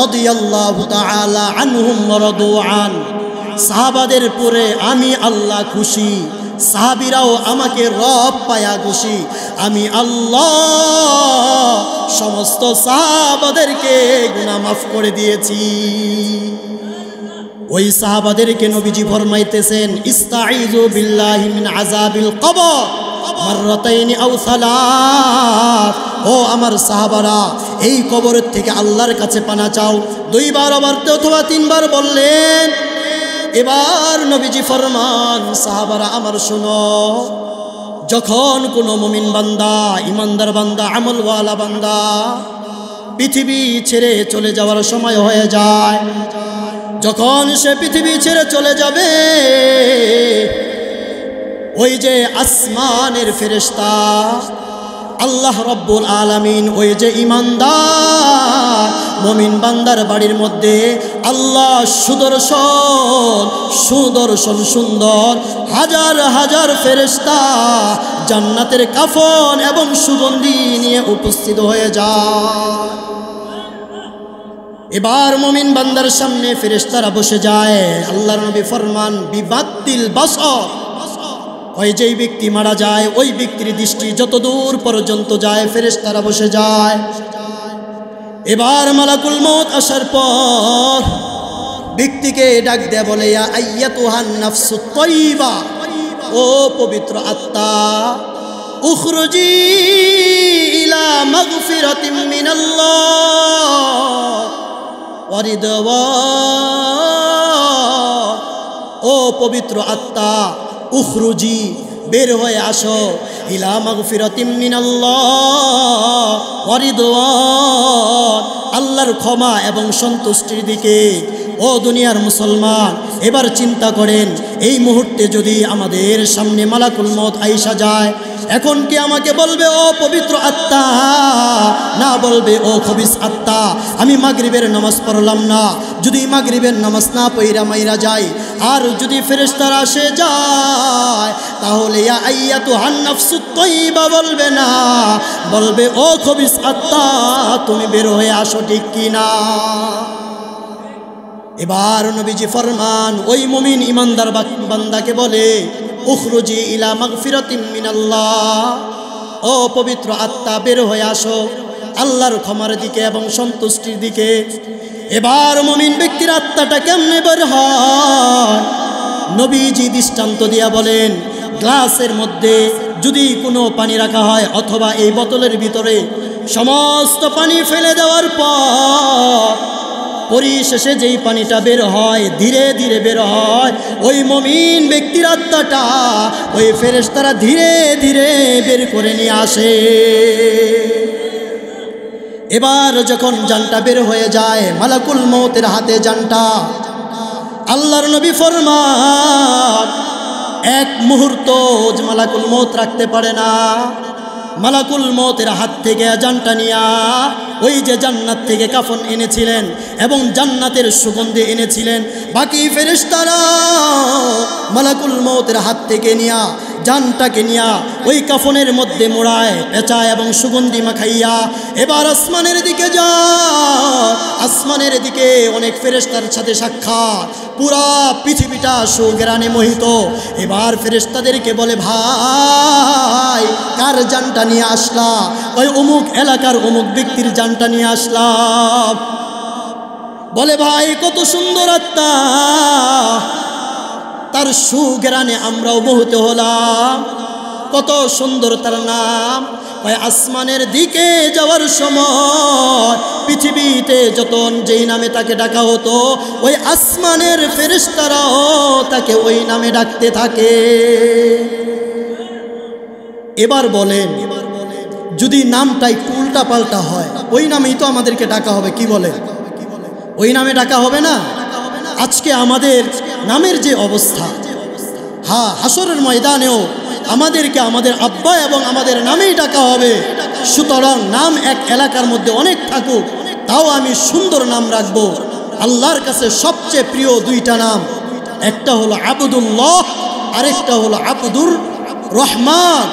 S1: রাদিয়াল্লাহু তাআলা আনহুম ওয়া রাদু আন। সাহাবাদের পরে আমি আল্লাহ খুশি, সাহাবীরাও আমাকে রব পায়া খুশি। আমি আল্লাহ সমস্ত সাহাবাদেরকে গুনাহ মাফ করে দিয়েছি। ওই সাহাবাদেরকে নবীজি ফরমাইতেছেন ইস্তাঈযু বিল্লাহি মিন আযাবিল কবর মাররাতাইনি আও সালাত। ও আমার সাহাবারা, এই কবরের থেকে আল্লাহর কাছে পানা চাও। 2 বার আবার অথবা 3 বার বললেন। এবার নবীজি ফরমান সাহাবারা আমার শোনো, যখন কোনো মুমিন বান্দা, ইমানদার বান্দা, আমলওয়ালা বান্দা পৃথিবী ছেড়ে চলে যাওয়ার সময় হয়ে যায়, যখন সে পৃথিবী ছেড়ে চলে যাবে, ওই যে আসমানের ফেরেশতা আল্লাহ রাব্বুল আলামিন ওই যে ইমানদার মুমিন বান্দার বাড়ির মধ্যে আল্লাহ সুদর্শন সুন্দর হাজার হাজার ফেরেশতা জান্নাতের কাফন এবং সুগন্ধি নিয়ে উপস্থিত হয়ে যায়। এবার মুমিন বান্দার সামনে ফেরেশতারা বসে যায়। আল্লাহর নবী ফরমান বিবাদ্দিল বাসর, ওই যেই ব্যক্তি মারা যায় ওই ব্যক্তির দৃষ্টি যত দূর পর্যন্ত যায় ফেরেশতারা বসে যায়। এবার মালাকুল মউত আসার পর ব্যক্তিকে ডাক দেয়া বলে ইয়া আইয়াতুহান নাফসুত তাইয়্যিবা, ও পবিত্র আত্মা, উখরুজি ইলা মাগফিরাতিম মিনাল্লাহ ওয়া রিদওয়ান। ও পবিত্র আত্মা, উখরুজি, বের হয়ে আসো, ইলা মাগফিরাতিম মিনাল্লাহ ওয়া রিদওয়ান, আল্লাহর ক্ষমা এবং সন্তুষ্টির দিকে। ও দুনিয়ার মুসলমান, এবার চিন্তা করেন, এই মুহূর্তে যদি আমাদের সামনে মালাকুল মউত আইসা যায়, এখন কি আমাকে বলবে ও পবিত্র আত্মা, না বলবে ও খবিস আত্মা, আমি মাগরিবের নামাজ পড়লাম না, যদি মাগরিবের নামাজ না পইরা মাইরা যাই, আর যদি ফেরেশতারা আসে যায়, তাহলে ইয়া আইয়াতুহান নাফসুত তাইয়্যিবা বলবে না, বলবে ও খবিস আত্মা তুমি বের হয়ে আসো, ঠিক কি না? এবার নবীজি ফরমান ওই মুমিন ইমানদার বান্দাকে বলে উখরুজি ইলা মাগফিরাতিম মিনাল্লাহ, ও পবিত্র আত্মা বের হয়ে আসো আল্লাহর ক্ষমার দিকে এবং সন্তুষ্টির দিকে। এবার মুমিন ব্যক্তির আত্মাটা কেমনে বের হয়? নবীজি দৃষ্টান্ত দিয়া বলেন, গ্লাসের মধ্যে যদি কোনো পানি রাখা হয় অথবা এই বোতলের ভিতরে সমস্ত পানি ফেলে দেওয়ার পর পরিশেষে যেই পানিটা বের হয় ধীরে ধীরে বের হয়, ওই মুমিন ব্যক্তির আত্মাটা ওই ফেরেশতারা ধীরে ধীরে বের করে নিয়ে আসে। এবার যখন জানটা বের হয়ে যায়, মালাকুল মউতের হাতে জানটা, আল্লাহর নবী ফরমান এক মুহূর্ত মালাকুল মউত রাখতে পারে না। মালাকুল মউতের হাত থেকে জানটা নিয়া ওই যে জান্নাত থেকে কাফন এনেছিলেন এবং জান্নাতের সুগন্ধি এনেছিলেন, বাকি ফেরেশতারা মালাকুল মউতের হাত থেকে নিয়া জানটাকে নিয়া ওই কাফনের মধ্যে মোড়ায় পেঁচায় এবং সুগন্ধি মাখাইয়া এবার আসমানের দিকে যায়। আসমানের দিকে অনেক ফেরেশতার সাথে সাক্ষাৎ, পুরা পৃথিবীটা সুঘ্রাণে মোহিত। এবার ফেরেশতাদেরকে বলে, ভাই কার জানটা নিয়ে আসলা? ওই অমুক এলাকার অমুক ব্যক্তির জানটা নিয়ে আসলাম। বলে, ভাই কত সুন্দর আত্মা, তার সুঘ্রাণে আমরাও মোহিত হলাম, কত সুন্দর তার নাম। ভাই আসমানের দিকে যাওয়ার সময় পৃথিবীতে যত যেই নামে তাকে ডাকা হতো, ওই আসমানের ফেরেশতারাও তাকে ওই নামে ডাকতে থাকে। এবার বলেন, যদি নামটা একটু উল্টা পাল্টা হয়, ওই নামেই তো আমাদেরকে ডাকা হবে, কি বলে? ওই নামে ডাকা হবে না? আজকে আমাদের নামের যে অবস্থা, হ্যাঁ হাসরের ময়দানেও আমাদেরকে আমাদের আব্বা এবং আমাদের নামেই ডাকা হবে। সুতরাং নাম এক এলাকার মধ্যে অনেক থাকুক, তাও আমি সুন্দর নাম রাখবো। আল্লাহর কাছে সবচেয়ে প্রিয় দুইটা নাম, একটা হলো আবদুল্লাহ, আরেকটা হলো আবদুর রহমান,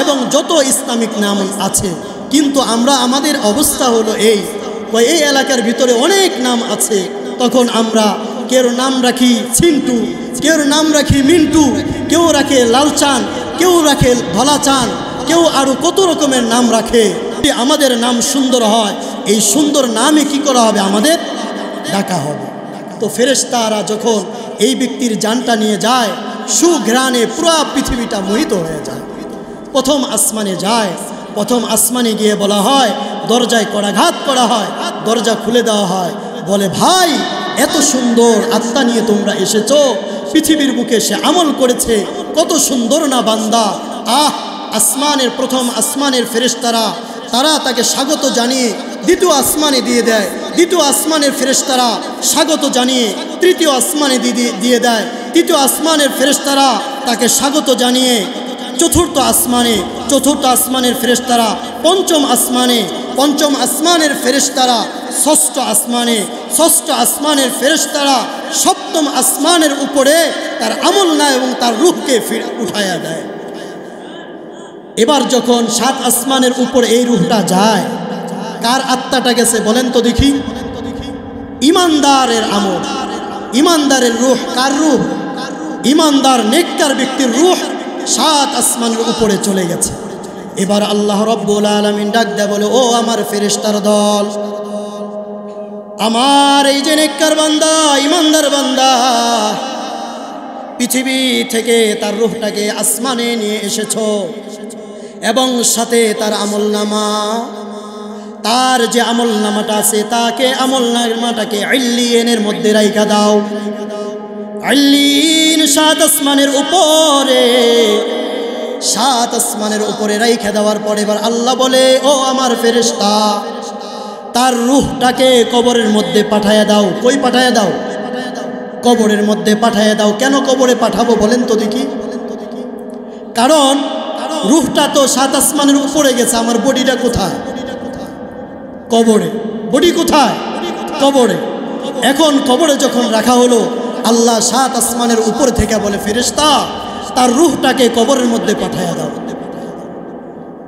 S1: এবং যত ইসলামিক নাম আছে। কিন্তু আমরা আমাদের অবস্থা হলো এই এলাকার ভিতরে অনেক নাম আছে, তখন আমরা কেউ নাম রাখি চিন্টু, কেউ নাম রাখি মিন্টু, কেউ রাখে লালচান, কেউ রাখে ধলাচান, কেউ আরও কত রকমের নাম রাখে। আমাদের নাম সুন্দর হয়, এই সুন্দর নামে কি করা হবে? আমাদের ডাকা হবে। তো ফেরেশতারা যখন এই ব্যক্তির জানটা নিয়ে যায়, সুঘ্রাণে পুরা পৃথিবীটা মোহিত হয়ে যায়। প্রথম আসমানে যায়, প্রথম আসমানে গিয়ে বলা হয়, দরজায় করাঘাত করা হয়, দরজা খুলে দেওয়া হয়। বলে, ভাই এত সুন্দর আত্মা নিয়ে তোমরা এসেছো, পৃথিবীর বুকে সে আমল করেছে, কত সুন্দর না বান্দা। আসমানের প্রথম আসমানের ফেরেশতারা তারা তাকে স্বাগত জানিয়ে দ্বিতীয় আসমানে দিয়ে দেয়, দ্বিতীয় আসমানের ফেরেশতারা স্বাগত জানিয়ে তৃতীয় আসমানে দিয়ে দেয়, তৃতীয় আসমানের ফেরেশতারা তাকে স্বাগত জানিয়ে চতুর্থ আসমানে, চতুর্থ আসমানের ফেরেশতারা পঞ্চম আসমানে, পঞ্চম আসমানের ফেরেশতারা ষষ্ঠ আসমানে, ষষ্ঠ আসমানের ফেরেশতারা সপ্তম আসমানের উপরে তার আমল নামা এবং তার রূহকে উঠাইয়া দেয়। এবার যখন সাত আসমানের উপর এই রূহটা যায়, কার আত্মাটা গেছে বলেন তো দেখি? ইমানদারের আমল, ইমানদারের রূহ। কার রূহ? ইমানদার নেককার ব্যক্তির রূহ সাত আসমানের উপরে চলে গেছে। এবার আল্লাহ রব্বুল আলামিন ডাক দেয়, বলে, ও আমার ফেরেশতার দল, আমার এই যে নেককার বান্দা, ইমানদার বান্দা পৃথিবী থেকে তার রূহটাকে আসমানে নিয়ে এসেছো এবং সাথে তার আমলনামা, তার যে আমলনামাটা আছে তাকে আমলনামাটাকে ইল্লিয়িনের মধ্যে রাইখা দাও। ইল্লিয়িন সাত আসমানের উপরে, সাত আসমানের উপরে রাইখা দেওয়ার পরে এবার আল্লাহ বলে, ও আমার ফেরেশতা, তার রূহটাকে কবরের মধ্যে পাঠায়া দাও। কই পাঠায়া দাও? কবরের মধ্যে পাঠায়া দাও। কেন কবরে পাঠাবো বলেন তো দেখি? কারণ রূহটা তো সাত আসমানের উপরে গেছে, আমার বডিটা কোথায়? কবরে। বডি কোথায়? কবরে। এখন কবরে যখন রাখা হলো, আল্লাহ সাত আসমানের উপর থেকে বলে, ফেরেশতা, তার রূহটাকে কবরের মধ্যে পাঠায়া দাও।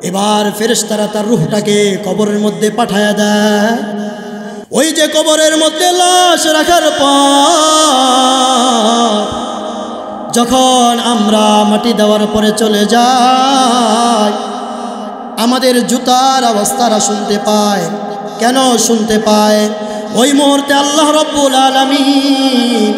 S1: এবার ফেরেশতারা তার রূহটাকে কবরের মধ্যে পাঠায়া দেয়। ওই যে কবরের মধ্যে লাশ রাখার পর যখন আমরা মাটি দেওয়ার পরে চলে যাই, আমাদের জুতার আওয়াজ তারা শুনতে পায়। কেন শুনতে পায়? ওই মুহূর্তে আল্লাহ রব্বুল আলামিন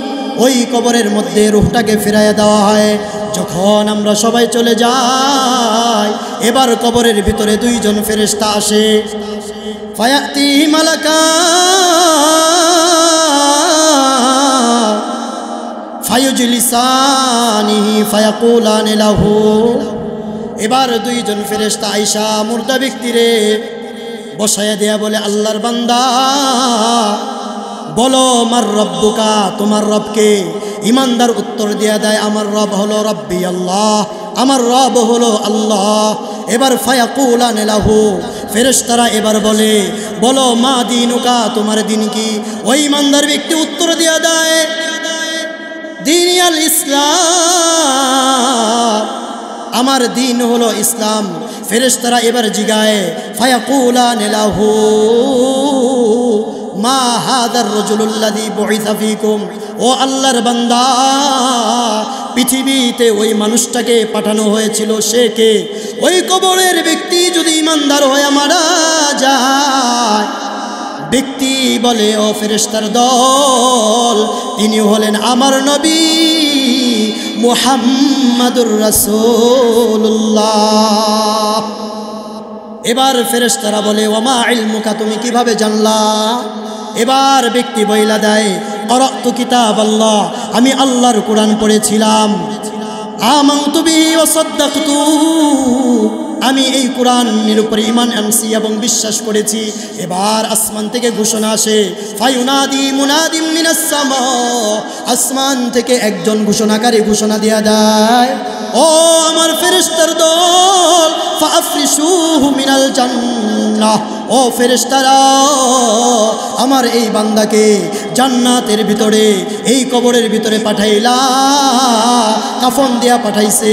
S1: ওই কবরের মধ্যে রূহটাকে ফিরাইয়া দেওয়া হয়। যখন আমরা সবাই চলে যাই, এবার কবরের ভিতরে দুইজন ফেরেশতা আসে। ফায়াতি মালাকান, ফাইজলিসানিহি ফায়াকুলান লাহু। এবার দুইজন ফেরেশতা আয়েশা মুর্দা ব্যক্তিরে বসায়া দেয়া বলে, আল্লাহর বান্দা বলো মার রব্বুকা, তোমার রবকে। ইমানদার উত্তর দেয়া দেয়, আমার রব হলো রব্বি আল্লাহ, আমার রব হলো আল্লাহ। এবার ফায়াকুলান লাহু, ফেরেশতারা এবার বলে, বলো মা দীনুকা, তোমার দিন কি? ওই ইমানদার ব্যক্তি উত্তর দেয়া দেয়, দীন আল ইসলাম, আমার দিন হলো ইসলাম। ফেরেশতারা এবার জিগায়, ফায়াকুলান লাহু মা হাদার রাজুলুল্লাযী বুইসা ফীকুম, ও আল্লাহর বান্দা, পৃথিবীতে ওই মানুষটাকে পাঠানো হয়েছিল, সে কে? ওই কবরের ব্যক্তি যদি ইমানদার হয়ে মারা যায়, ব্যক্তি বলে, ও ফেরেশতার দল, তিনি হলেন আমার নবী মুহাম্মাদুর রাসূলুল্লাহ। এবার ফেরেশতারা বলে, ওমা ইলমুকা, তুমি কিভাবে জানলা? এবার ব্যক্তি বইলা দেয়, ক্বরাতু কিতাবাল্লাহ, আমি আল্লাহর কোরআন পড়েছিলাম। আমানতু বিহি ওয়া সাদ্দাকতু, আমি এই কোরআনের উপরে ঈমান আনছি এবং বিশ্বাস করেছি। এবার আসমান থেকে ঘোষণা আসে, ফায়ুনাদি মুনাদিম মিনাস সামা, আসমান থেকে একজন ঘোষণাকারী ঘোষণা দেয়া দেয়, ও আমার ফেরেশতার দল, ফাআফরিশুহু মিনাল জান্নাহ, ও ফেরেশতারা, আমার এই বান্দাকে জান্নাতের ভিতরে, এই কবরের ভিতরে পাঠাইলা, কাফন দিয়া পাঠাইছে,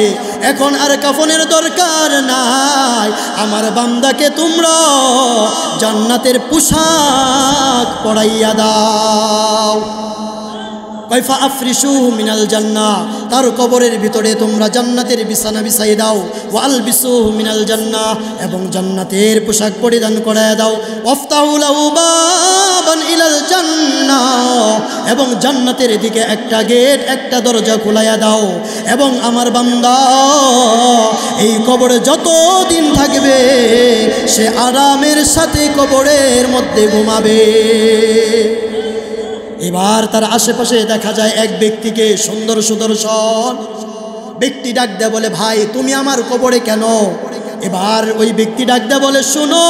S1: এখন আর কাফনের দরকার নাই, আমার বান্দাকে তোমরা জান্নাতের পোশাক পরাইয়া দাও। কাইফা আফরিশুহু মিনাল জান্নাহ, তার কবরের ভিতরে তোমরা জান্নাতের বিছানা বিছাই দাও। ওয়া আলবিসুহু মিনাল জান্নাহ, এবং জান্নাতের পোশাক পরিধান করায় দাও। ওয়াফতাহু লাহু বাবান ইলাল জান্নাহ, এবং জান্নাতের দিকে একটা গেট, একটা দরজা খোলাইয়া দাও। এবং আমার বান্দা এই কবরে যত দিন থাকবে, সে আরামের সাথে কবরের মধ্যে ঘুমাবে। এবার তার আশেপাশে দেখা যায় এক ব্যক্তিকে, সুন্দর সুদর্শন ব্যক্তি ডাক দেয়া বলে, ভাই তুমি আমার কবরে কেন? এবার ওই ব্যক্তি ডাক দেয়া বলে, শোনো,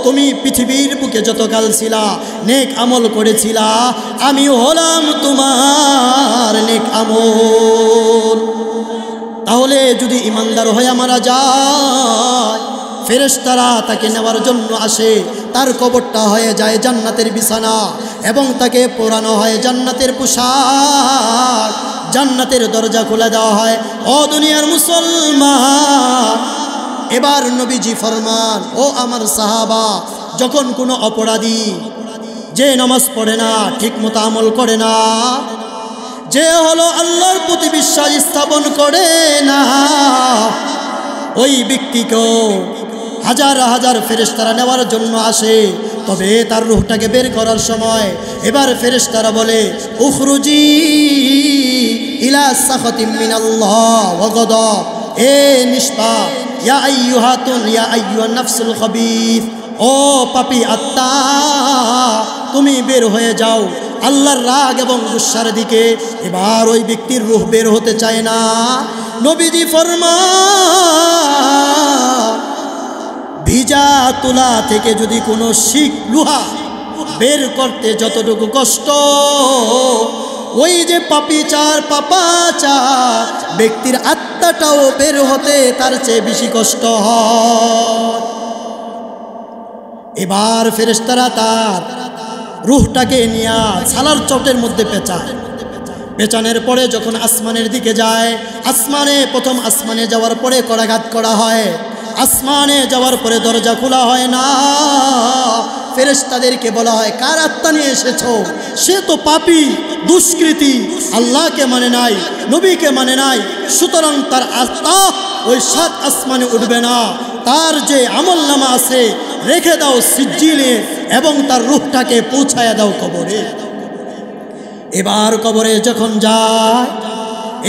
S1: তুমি পৃথিবীর বুকে যতকাল ছিলা, নেক আমল করেছিলা, আমি হলাম তোমার নেক আমল। তাহলে যদি ইমানদার হয়ে মারা যায়, ফেরেশতারা তাকে নেওয়ার জন্য আসে, তার কবরটা হয়ে যায় জান্নাতের বিছানা, এবং তাকে পোড়ানো হয় জান্নাতের পোশাক, জান্নাতের দরজা খুলে দেওয়া হয়। ও দুনিয়ার মুসলমান, এবার নবীজি ফরমান, ও আমার সাহাবা, যখন কোনো অপরাধী, যে নামাজ পড়ে না, ঠিক মতো আমল করে না, যে হলো আল্লাহর প্রতি বিশ্বাস স্থাপন করে না, ওই ব্যক্তিকেও হাজার হাজার ফেরেশতারা নেওয়ার জন্য আসে। তবে তার রূহটাকে বের করার সময় এবার ফেরেশতারা বলে, উখরুজি ইলা সাখাতিম মিনাল্লাহ ওয়া গদাব, এ নিষ্পাপ, ইয়া আইয়ুহাতুন, ইয়া আইয়ুহান নাফসুল খাবিথ, ও পাপী আত্মা, তুমি বের হয়ে যাও আল্লাহর রাগ এবং গুসার দিকে। এবার ওই ব্যক্তির রূহ বের হতে চায় না। নবীজি ফরমান, ভিজা তুলা থেকে যদি কোনো শিক লোহা বের করতে যতটুকু কষ্ট, ওই যে পাপীচার পাপাচার ব্যক্তির আত্মাটাও বের হতে তার চেয়ে বেশি কষ্ট হয়। এবার ফেরেশতারা তার রূহটাকে নিয়ে ছালার চটের মধ্যে পেঁচায়। পেঁচানোর পরে যখন আসমানের দিকে যায়, আসমানে প্রথম আসমানে যাওয়ার পরে করাঘাত করা হয়, আসমানে যাওয়ার পরে দরজা খোলা হয় না। ফেরেশতাদেরকে বলা হয়, কার আত্মা নিয়ে এসেছো? সে তো পাপী, দুষ্কৃতী, আল্লাহকে মানে নাই, নবীকে মানে নাই, সুতরাং তার আত্মা ওই 7 আসমানে উঠবে না। তার যে আমলনামা আছে রেখে দাও সিজ্জিলে, এবং তার রূহটাকে পৌঁছায়া দাও কবরে। এবার কবরে যখন যায়,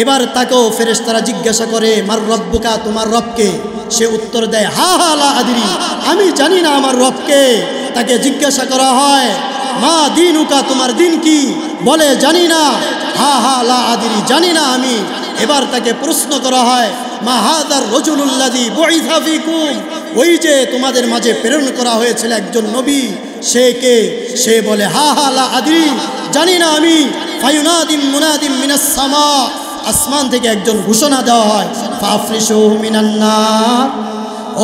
S1: এবার তাকেও ফেরেশতারা জিজ্ঞাসা করে, মার রব্বুকা, তোমার রবকে? সে উত্তর দেয়, হা হা লা আদরি, আমি জানি না আমার রবকে। তাকে জিজ্ঞাসা করা হয়, মা দীনুকা, তোমার দিন কি? বলে, জানি না। হা হা লা আদরি, জানি না আমি। এবার তাকে প্রশ্ন করা হয়, মা হাদার রাজুলুল্লাযী বুইসা ফীকুম, ওই যে তোমাদের মাঝে প্রেরণ করা হয়েছিল একজন নবী, সে কে? সে বলে, হা হা লা আদরি, জানি না আমি। ফায়ুনাদিম মুনাদিম মিনাস সামা, আসমান থেকে একজন ঘোষণা দেওয়া হয়, ফাফরিশুহু মিনান নার,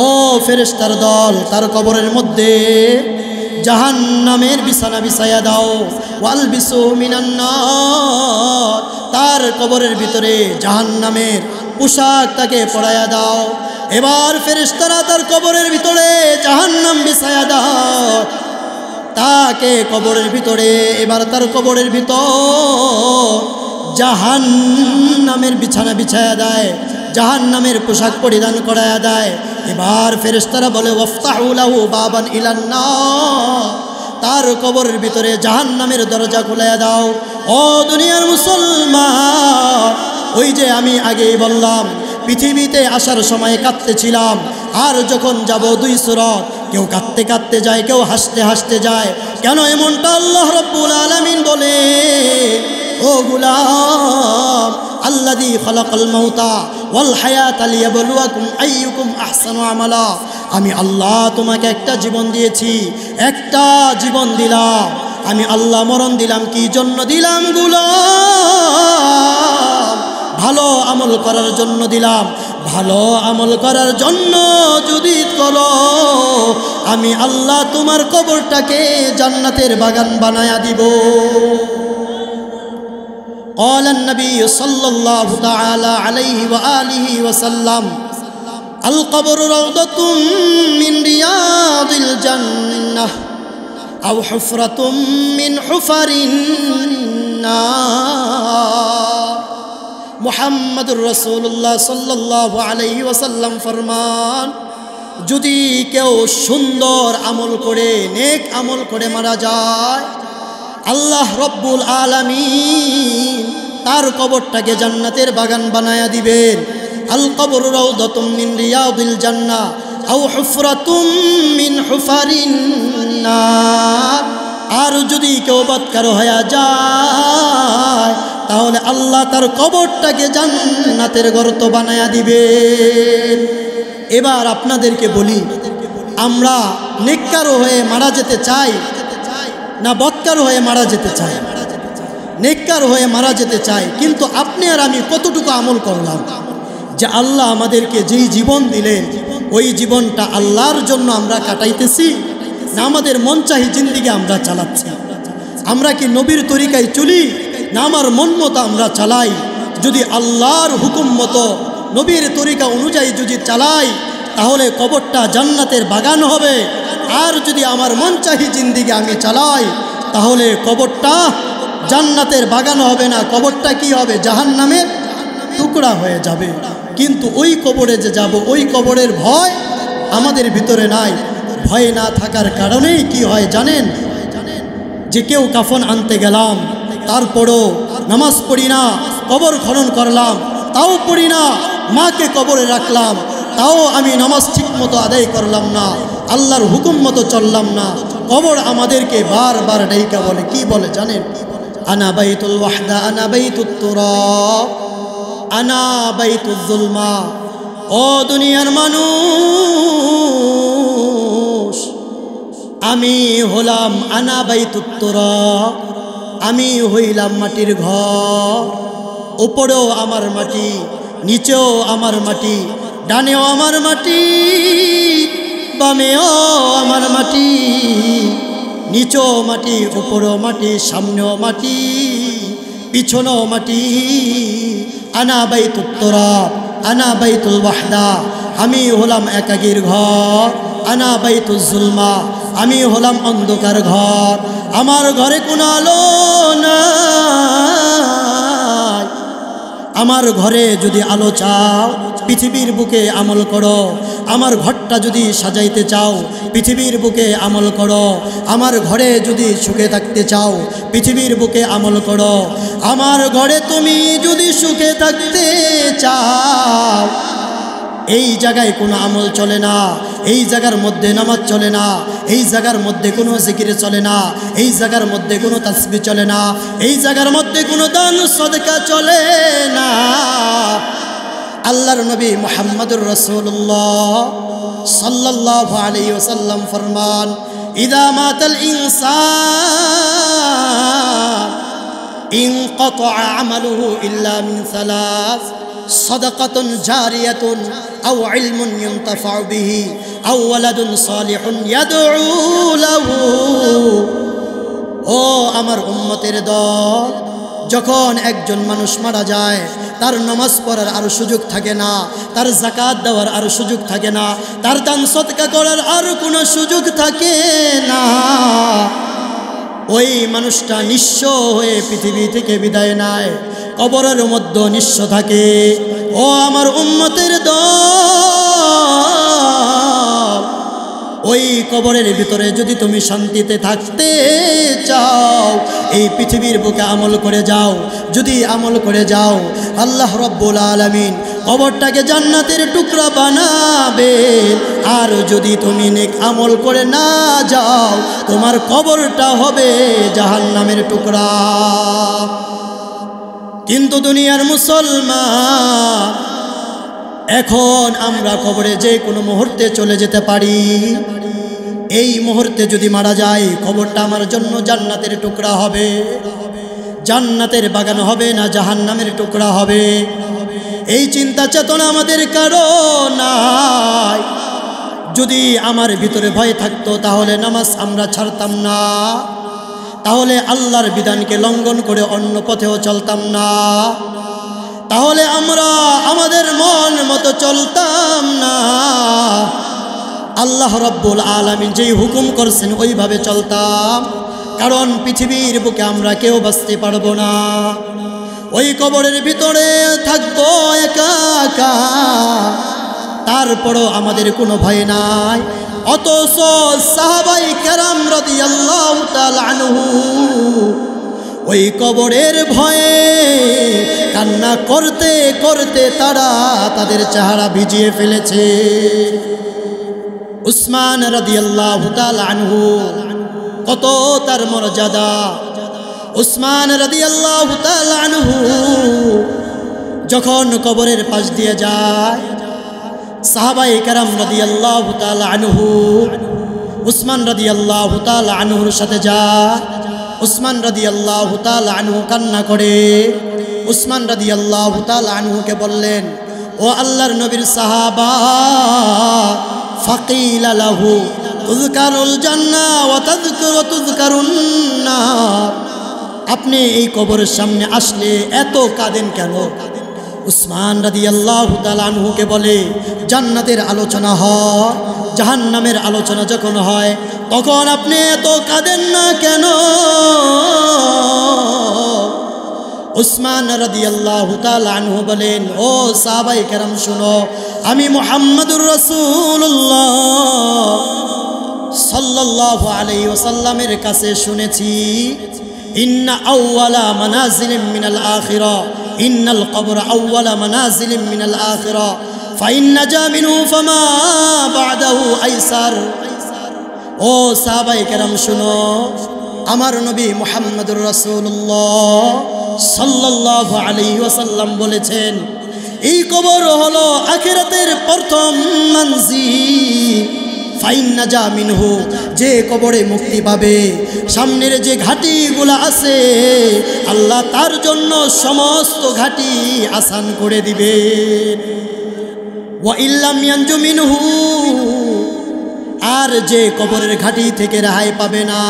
S1: ও ফেরেশতার দল, তার কবরের মধ্যে জাহান্নামের বিছানা বিছায়া দাও। ওয়ালবিসু মিনান নার, তার কবরের ভিতরে জাহান্নামের পোশাক তাকে পরায়া দাও। এবার ফেরেশতারা তার কবরের ভিতরে জাহান্নাম বিছায়া দাও তাকে কবরের ভিতরে। এবার তার কবরের ভিতর জাহান্নামের বিছানা বিছায়া দেয়, জাহান্নামের পোশাক পরিধান করায়া দেয়। এবার ফেরেশতারা বলে, ওয়াফতাহু লাহু বাবান ইলান নার, তার কবরের ভিতরে জাহান্নামের দরজা খুলে দাও। ও দুনিয়ার মুসলমান, ওই যে আমি আগেই বললাম, পৃথিবীতে আসার সময় কাঁদতেছিলাম, আর যখন যাব দুই সুরত, কেউ কাঁদতে কাঁদতে যায়, কেউ হাসতে হাসতে যায়। কেন এমনটা আল্লাহ রাব্বুল আলামিন বলে, ও গোলাম, আল্লাযী খালাকাল মাউতা ওয়াল হায়াতা লিয়াবলুয়াকুম আইয়ুকুম আহসানু আমালা, আমি আল্লাহ তোমাকে একটা জীবন দিয়েছি, একটা জীবন দিলাম। আমি আল্লাহ মরণ দিলাম কি জন্য দিলাম? গোলাম, ভালো আমল করার জন্য দিলাম। ভালো আমল করার জন্য যদি করো, আমি আল্লাহ তোমার কবরটাকে জান্নাতের বাগান বানায়া দিব। قال النبي صلى الله تعالى عليه وآله وسلم القبر روضة من رياض الجنة أو حفرة من حفر النار। মুহাম্মদুর রাসূলুল্লাহ সাল্লাল্লাহু আলাইহি ওয়াসাল্লাম ফরমান, যদি কেউ সুন্দর আমল করে, নেক আমল করে মারা যায়, আল্লাহ রব্বুল আলামিন তার কবরটাকে জান্নাতের বাগান বানায়া দিবেন। আল কবরু রাউদাতুম মিন রিয়াদিল জান্নাহ আও হুফরাতুম মিন হুফারিন নার। আর যদি কেউ বদকার হয়ে যায়, তাহলে আল্লাহ তার কবরটাকে জান্নাতের গর্ত বানায়া দিবেন। এবার আপনাদেরকে বলি, আমরা নেককার হয়ে মারা যেতে চাই না বদকার হয়ে মারা যেতে চাই? নেককার হয়ে মারা যেতে চাই, কিন্তু আপনি আর আমি কতটুকু আমল করলাম যে আল্লাহ আমাদেরকে যেই জীবন দিলেন, ওই জীবনটা আল্লাহর জন্য আমরা কাটাইতেছি, না আমাদের মন চাহি জিন্দিগি আমরা চালাচ্ছি? আমরা কি নবীর তরিকায় চলি, না আমার মন মতো আমরা চালাই? যদি আল্লাহর হুকুম মতো নবীর তরিকা অনুযায়ী যদি চালাই, তাহলে কবরটা জান্নাতের বাগান হবে। আর যদি আমার মন চাহি জিন্দিগি আমি চালাই, তাহলে কবরটা জান্নাতের বাগান হবে না, কবরটা কি হবে? জাহান্নামের টুকরা হয়ে যাবে। কিন্তু ওই কবরে যে যাব, ওই কবরের ভয় আমাদের ভিতরে নাই। ভয় না থাকার কারণেই কি হয় জানেন? যে কেউ কাফন আনতে গেলাম, তারপরও নামাজ পড়ি না, কবর খনন করলাম, তাও পড়ি না, মাকে কবরে রাখলাম, তাও আমি নামাজ ঠিক মতো আদায় করলাম না, আল্লাহর হুকুম মতো চললাম না। কবর আমাদেরকে বারবার ডাইকা বলে, কি বলে জানেন? আনা বাইতুল ওয়াহদা, আনা বাইতুত তুরাব, আনা বাইতুল যুলমা। ও দুনিয়ার মানুষ, আমি হলাম আনা বাইতুত তুরাব, আমি হইলাম মাটির ঘর। উপরেও আমার মাটি, নিচেও আমার মাটি, ডানেও আমার মাটি, বামেও আমার মাটি, নিচেও মাটি, উপরেও মাটি, সামনেও মাটি, পিছনেও মাটি। আনা বাইতুত তুরাব, আনা বাইতুল ওয়াহদা, আমি হলাম একাকীর ঘর। আনা বাইতুল যুলমা, আমি হলাম অন্ধকার ঘর। আমার ঘরে কোনো আলো নাই। আমার ঘরে যদি আলো চাও, পৃথিবীর বুকে আমল করো। আমার ঘরটা যদি সাজাইতে চাও, পৃথিবীর বুকে আমল করো। আমার ঘরে যদি সুখে থাকতে চাও, পৃথিবীর বুকে আমল করো। আমার ঘরে তুমি যদি সুখে থাকতে চাও, এই জায়গায় কোনো আমল চলে না। এই জায়গার মধ্যে নামাজ চলে না, এই জায়গার মধ্যে কোনো জিকির চলে না, এই জায়গার মধ্যে কোনো তাসবিহ চলে না, এই জায়গার মধ্যে কোনো দান সদকা চলে না। আল্লাহর নবী মুহাম্মদুর রাসূলুল্লাহ সাল্লাল্লাহু আলাইহি ওয়াসাল্লাম ফরমান, ইযা মাতাল ইনসান ইনকাতা আমালুহু ইল্লা মিন সালাস, সাদাকাতুন জারিয়াতুন আও ইলমুন ইউনতাফাউ বিহি আও ওয়ালাদুন সালিহুন ইয়াদউ লাহু। ও আমার উম্মতের দল, যখন একজন মানুষ মারা যায় তার নামাজ পড়ার আর সুযোগ থাকে না, তার যাকাত দেওয়ার আর সুযোগ থাকে না, তার দান সদকা করার আর কোনো সুযোগ থাকে না। ওই মানুষটা নিঃস্ব হয়ে পৃথিবী থেকে বিদায় নেয়, কবরের মধ্যে নিঃস্ব থাকে। ও আমার উম্মতের দল, ওই কবরের ভিতরে যদি তুমি শান্তিতে থাকতে চাও, এই পৃথিবীর বুকে আমল করে যাও। যদি আমল করে যাও, আল্লাহ রব্বুল আলামিন কবরটাকে জান্নাতের টুকরা বানাবে। আর যদি তুমি নেক আমল করে না যাও, তোমার কবরটা হবে জাহান্নামের টুকরা। কিন্তু দুনিয়ার মুসলমান, এখন আমরা কবরে যে কোনো মুহূর্তে চলে যেতে পারি। এই মুহূর্তে যদি মারা যায়, কবরটা আমার জন্য জান্নাতের টুকরা হবে, জান্নাতের বাগান হবে না জাহান্নামের টুকরা হবে। এই চিন্তা চেতনা আমাদের কারো নাই। যদি আমার ভিতরে ভয় থাকতো, তাহলে নামাজ আমরা ছাড়তাম না, তাহলে আল্লাহর বিধানকে লঙ্ঘন করে অন্য পথেও চলতাম না, তাহলে আমরা আমাদের মন মতো চলতাম না। আল্লাহ রব্বুল আলামিন যেই হুকুম করছেন ওইভাবে চলতাম। কারণ পৃথিবীর বুকে আমরা কেউ বাঁচতে পারবো না, ওই কবরের ভিতরে থাকবো একা একা। তারপরও আমাদের কোনো ভয় নাই। অথচ সাহাবায়ে কেরাম রাদিয়াল্লাহু তাআলা আনহু ওই কবরের ভয়ে কান্না করতে করতে তারা তাদের চেহারা ভিজিয়ে ফেলেছে। উসমান রাদিয়াল্লাহু তাআলা আনহু, কত তার মর্যাদা। উসমান রাদিয়াল্লাহু তাআলা আনহু যখন কবরের পাশ দিয়ে যায়, সাহাবায়ে কেরাম রাদিয়াল্লাহু তাআলা আনহু উসমান রাদিয়াল্লাহু তাআলা আনহুর সাথে যায়। উসমান রাদিয়াল্লাহু তাআলা আনহু কান্না করে উসমান রাদিয়াল্লাহু তাআলা আনহুকে বললেন, ও আল্লাহর নবীর সাহাবা, ফাকিলা লাহু তুযকারুল জান্নাহ ওয়া তুযকারুন নার। আপনি এই কবরের সামনে আসলে এত কাঁদেন কেন? উসমান রাদিয়াল্লাহু তাআলা আনহুকে বলে, জান্নাতের আলোচনা হয়, জাহান্নামের আলোচনা যখন হয় তখন আপনি এত কাঁদেন না কেন? উসমান রাদিয়াল্লাহু তাআলা আনহু বলেন, ও সাহাবায়ে কেরাম শুনো, আমি মুহাম্মদুর রাসূলুল্লাহ সাল্লাল্লাহু আলাইহি ওয়াসাল্লামের কাছে শুনেছি, ইন্না আউওয়ালা মানাজিলিম মিনাল আখিরা, ইন্নাল কবর আউওয়ালা মানাজিলিম মিনাল আখিরা, ফাইন নাজা মিনহু ফামা বা'দাহু আইসার। ও সাহাবায়ে কেরাম শুনো, আমার নবী মুহাম্মদুর রাসূলুল্লাহ সাল্লাল্লাহু আলাইহি ওয়াসাল্লাম বলেছেন, এই কবর হলো আখিরাতের প্রথম মানজিল। ফাইন নাজা মিনহু, যে কবরে মুক্তি পাবে, সামনের যে ঘাটিগুলো আছে আল্লাহ তার জন্য সমস্ত ঘাটি আসান করে দিবেন। ওয়া ইল্লাম ইয়ানজু মিনহু, আর যে কবরের ঘাটি থেকে রেহাই পাবে না,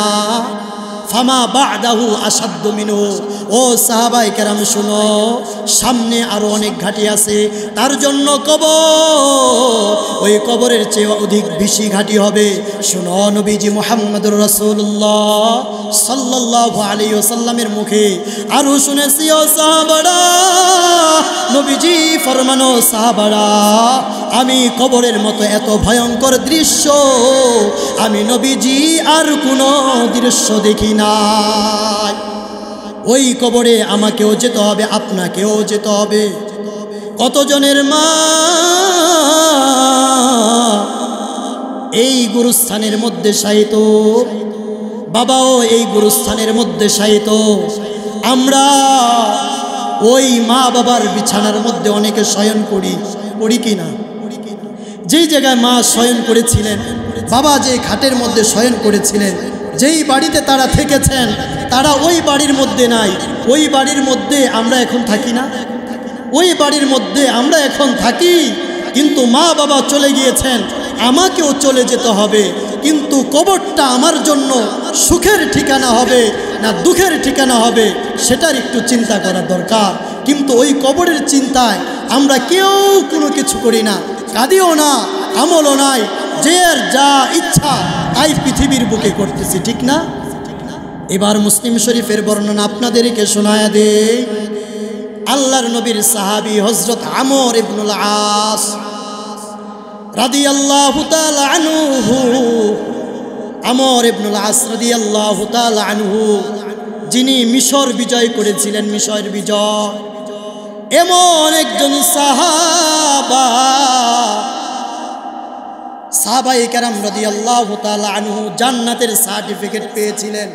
S1: ফামা বা'দাহু আসাদ্দু মিনহু। ও সাহাবায়ে কেরাম শুনো, সামনে আরো অনেক ঘাটি আছে, তার জন্য কবর ওই কবরের চেয়ে অধিক বেশি ঘাটি হবে। শুনো, নবীজি মুহাম্মদুর রাসূলুল্লাহ সাল্লাল্লাহু আলাইহি ওয়াসাল্লামের মুখে আরো শুনেছি, ও সাহাবারা, নবীজি ফরমানো, সাহাবারা, আমি কবরের মতো এত ভয়ঙ্কর দৃশ্য আমি নবীজি আর কোনো দৃশ্য দেখি নাই। ওই কবরে আমাকেও যেতে হবে, আপনাকেও যেতে হবে। কতজনের মা এই গুরুস্থানের মধ্যে শায়িত, বাবাও এই গুরুস্থানের মধ্যে শায়িত। আমরা ওই মা বাবার বিছানার মধ্যে অনেকে শয়ন করি কি না? যেই জায়গায় মা শয়ন করেছিলেন, বাবা যে খাটের মধ্যে শয়ন করেছিলেন, যেই বাড়িতে তারা থেকেছেন, তারা ওই বাড়ির মধ্যে নাই। ওই বাড়ির মধ্যে আমরা এখন থাকি না? ওই বাড়ির মধ্যে আমরা এখন থাকি, কিন্তু মা বাবা চলে গিয়েছেন, আমাকেও চলে যেতে হবে। কিন্তু কবরটা আমার জন্য সুখের ঠিকানা হবে না দুঃখের ঠিকানা হবে, সেটার একটু চিন্তা করা দরকার। কিন্তু ওই কবরের চিন্তায় আমরা কেউ কোনো কিছু করি না, কাঁদিও না, আমলও নাই, যে আর যা ইচ্ছা তাই পৃথিবীর বুকে করতেছি, ঠিক না? এবার মুসলিম শরীফের বর্ণনা আপনাদেরকে শোনায়া দেই। আল্লাহর নবীর সাহাবী হযরত আমর ইবনুল আস রাদিয়াল্লাহু তাআলা আনহু, আমর ইবনুল আস রাদিয়াল্লাহু তাআলা আনহু, যিনি মিশর বিজয় করেছিলেন, মিশর বিজয়, এমন একজন সাহাবায়ে কেরাম রাদিয়াল্লাহু তাআলা আনহু জান্নাতের সার্টিফিকেট পেয়েছিলেন।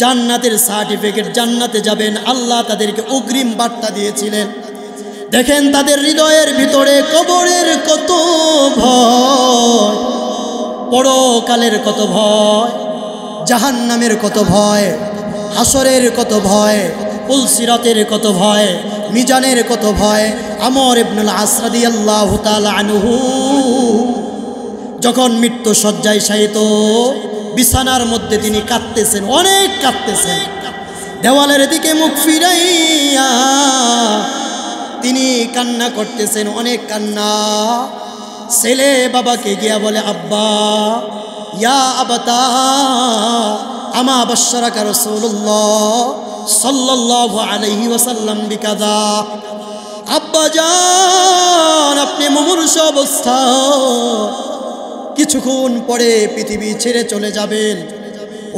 S1: জান্নাতের সার্টিফিকেট, জান্নাতে যাবেন, আল্লাহ তাদেরকে অগ্রিম বার্তা দিয়েছিলেন। দেখেন তাদের হৃদয়ের ভিতরে কবরের কত ভয়, পরকালের কত ভয়, জাহান্নামের কত ভয়, হাসরের কত ভয়, পুলসিরাতের কত ভয়, মিজানের কত ভয়। আমর ইবনুল আস রাদিয়াল্লাহু তাআলা আনহু যখন মৃত্যু শয্যায় শায়িত, বিছানার মধ্যে তিনি কাঁদতেছেন, অনেক কাঁদতেছেন, দেওয়ালের দিকে মুখ ফিরাইয়া তিনি কান্না করতেছেন, অনেক কান্না। ছেলে বাবাকে গিয়া বলে, আব্বা, ইয়া আবাতা আমা বাশশারাকা রাসূলুল্লাহ সাল্লাল্লাহু আলাইহি ওয়াসাল্লাম বিকাযা। আব্বা জান, আপনি মুমূর্ষ অবস্থা, কিছুক্ষণ পরে পৃথিবী ছেড়ে চলে যাবেন।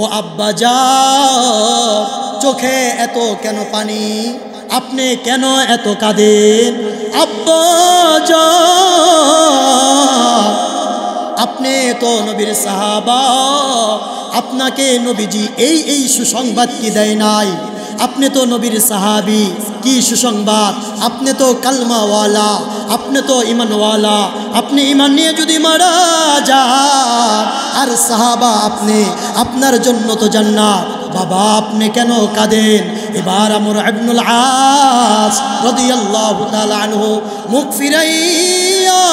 S1: ও আব্বা জান, চোখে এত কেন পানি, আপনি কেন এত কাঁদেন? আব্বা জান, আপনি তো নবীর সাহাবা, আপনাকে নবীজি এই সুসংবাদ কি দেয় নাই? আপনি তো নবীর সাহাবী, কি সুসংবাদ? আপনি তো কালমাওয়ালা, আপনি তো ইমানওয়ালা, আপনি ইমান নিয়ে যদি মারা যান, আর সাহাবা আপনি, আপনার জন্য তো জান্নাত। বাবা, আপনি কেন কাঁদেন? এবার আমর ইবনুল আস রাদিয়াল্লাহু তাআলা আনহু মুখ ফিরাইয়া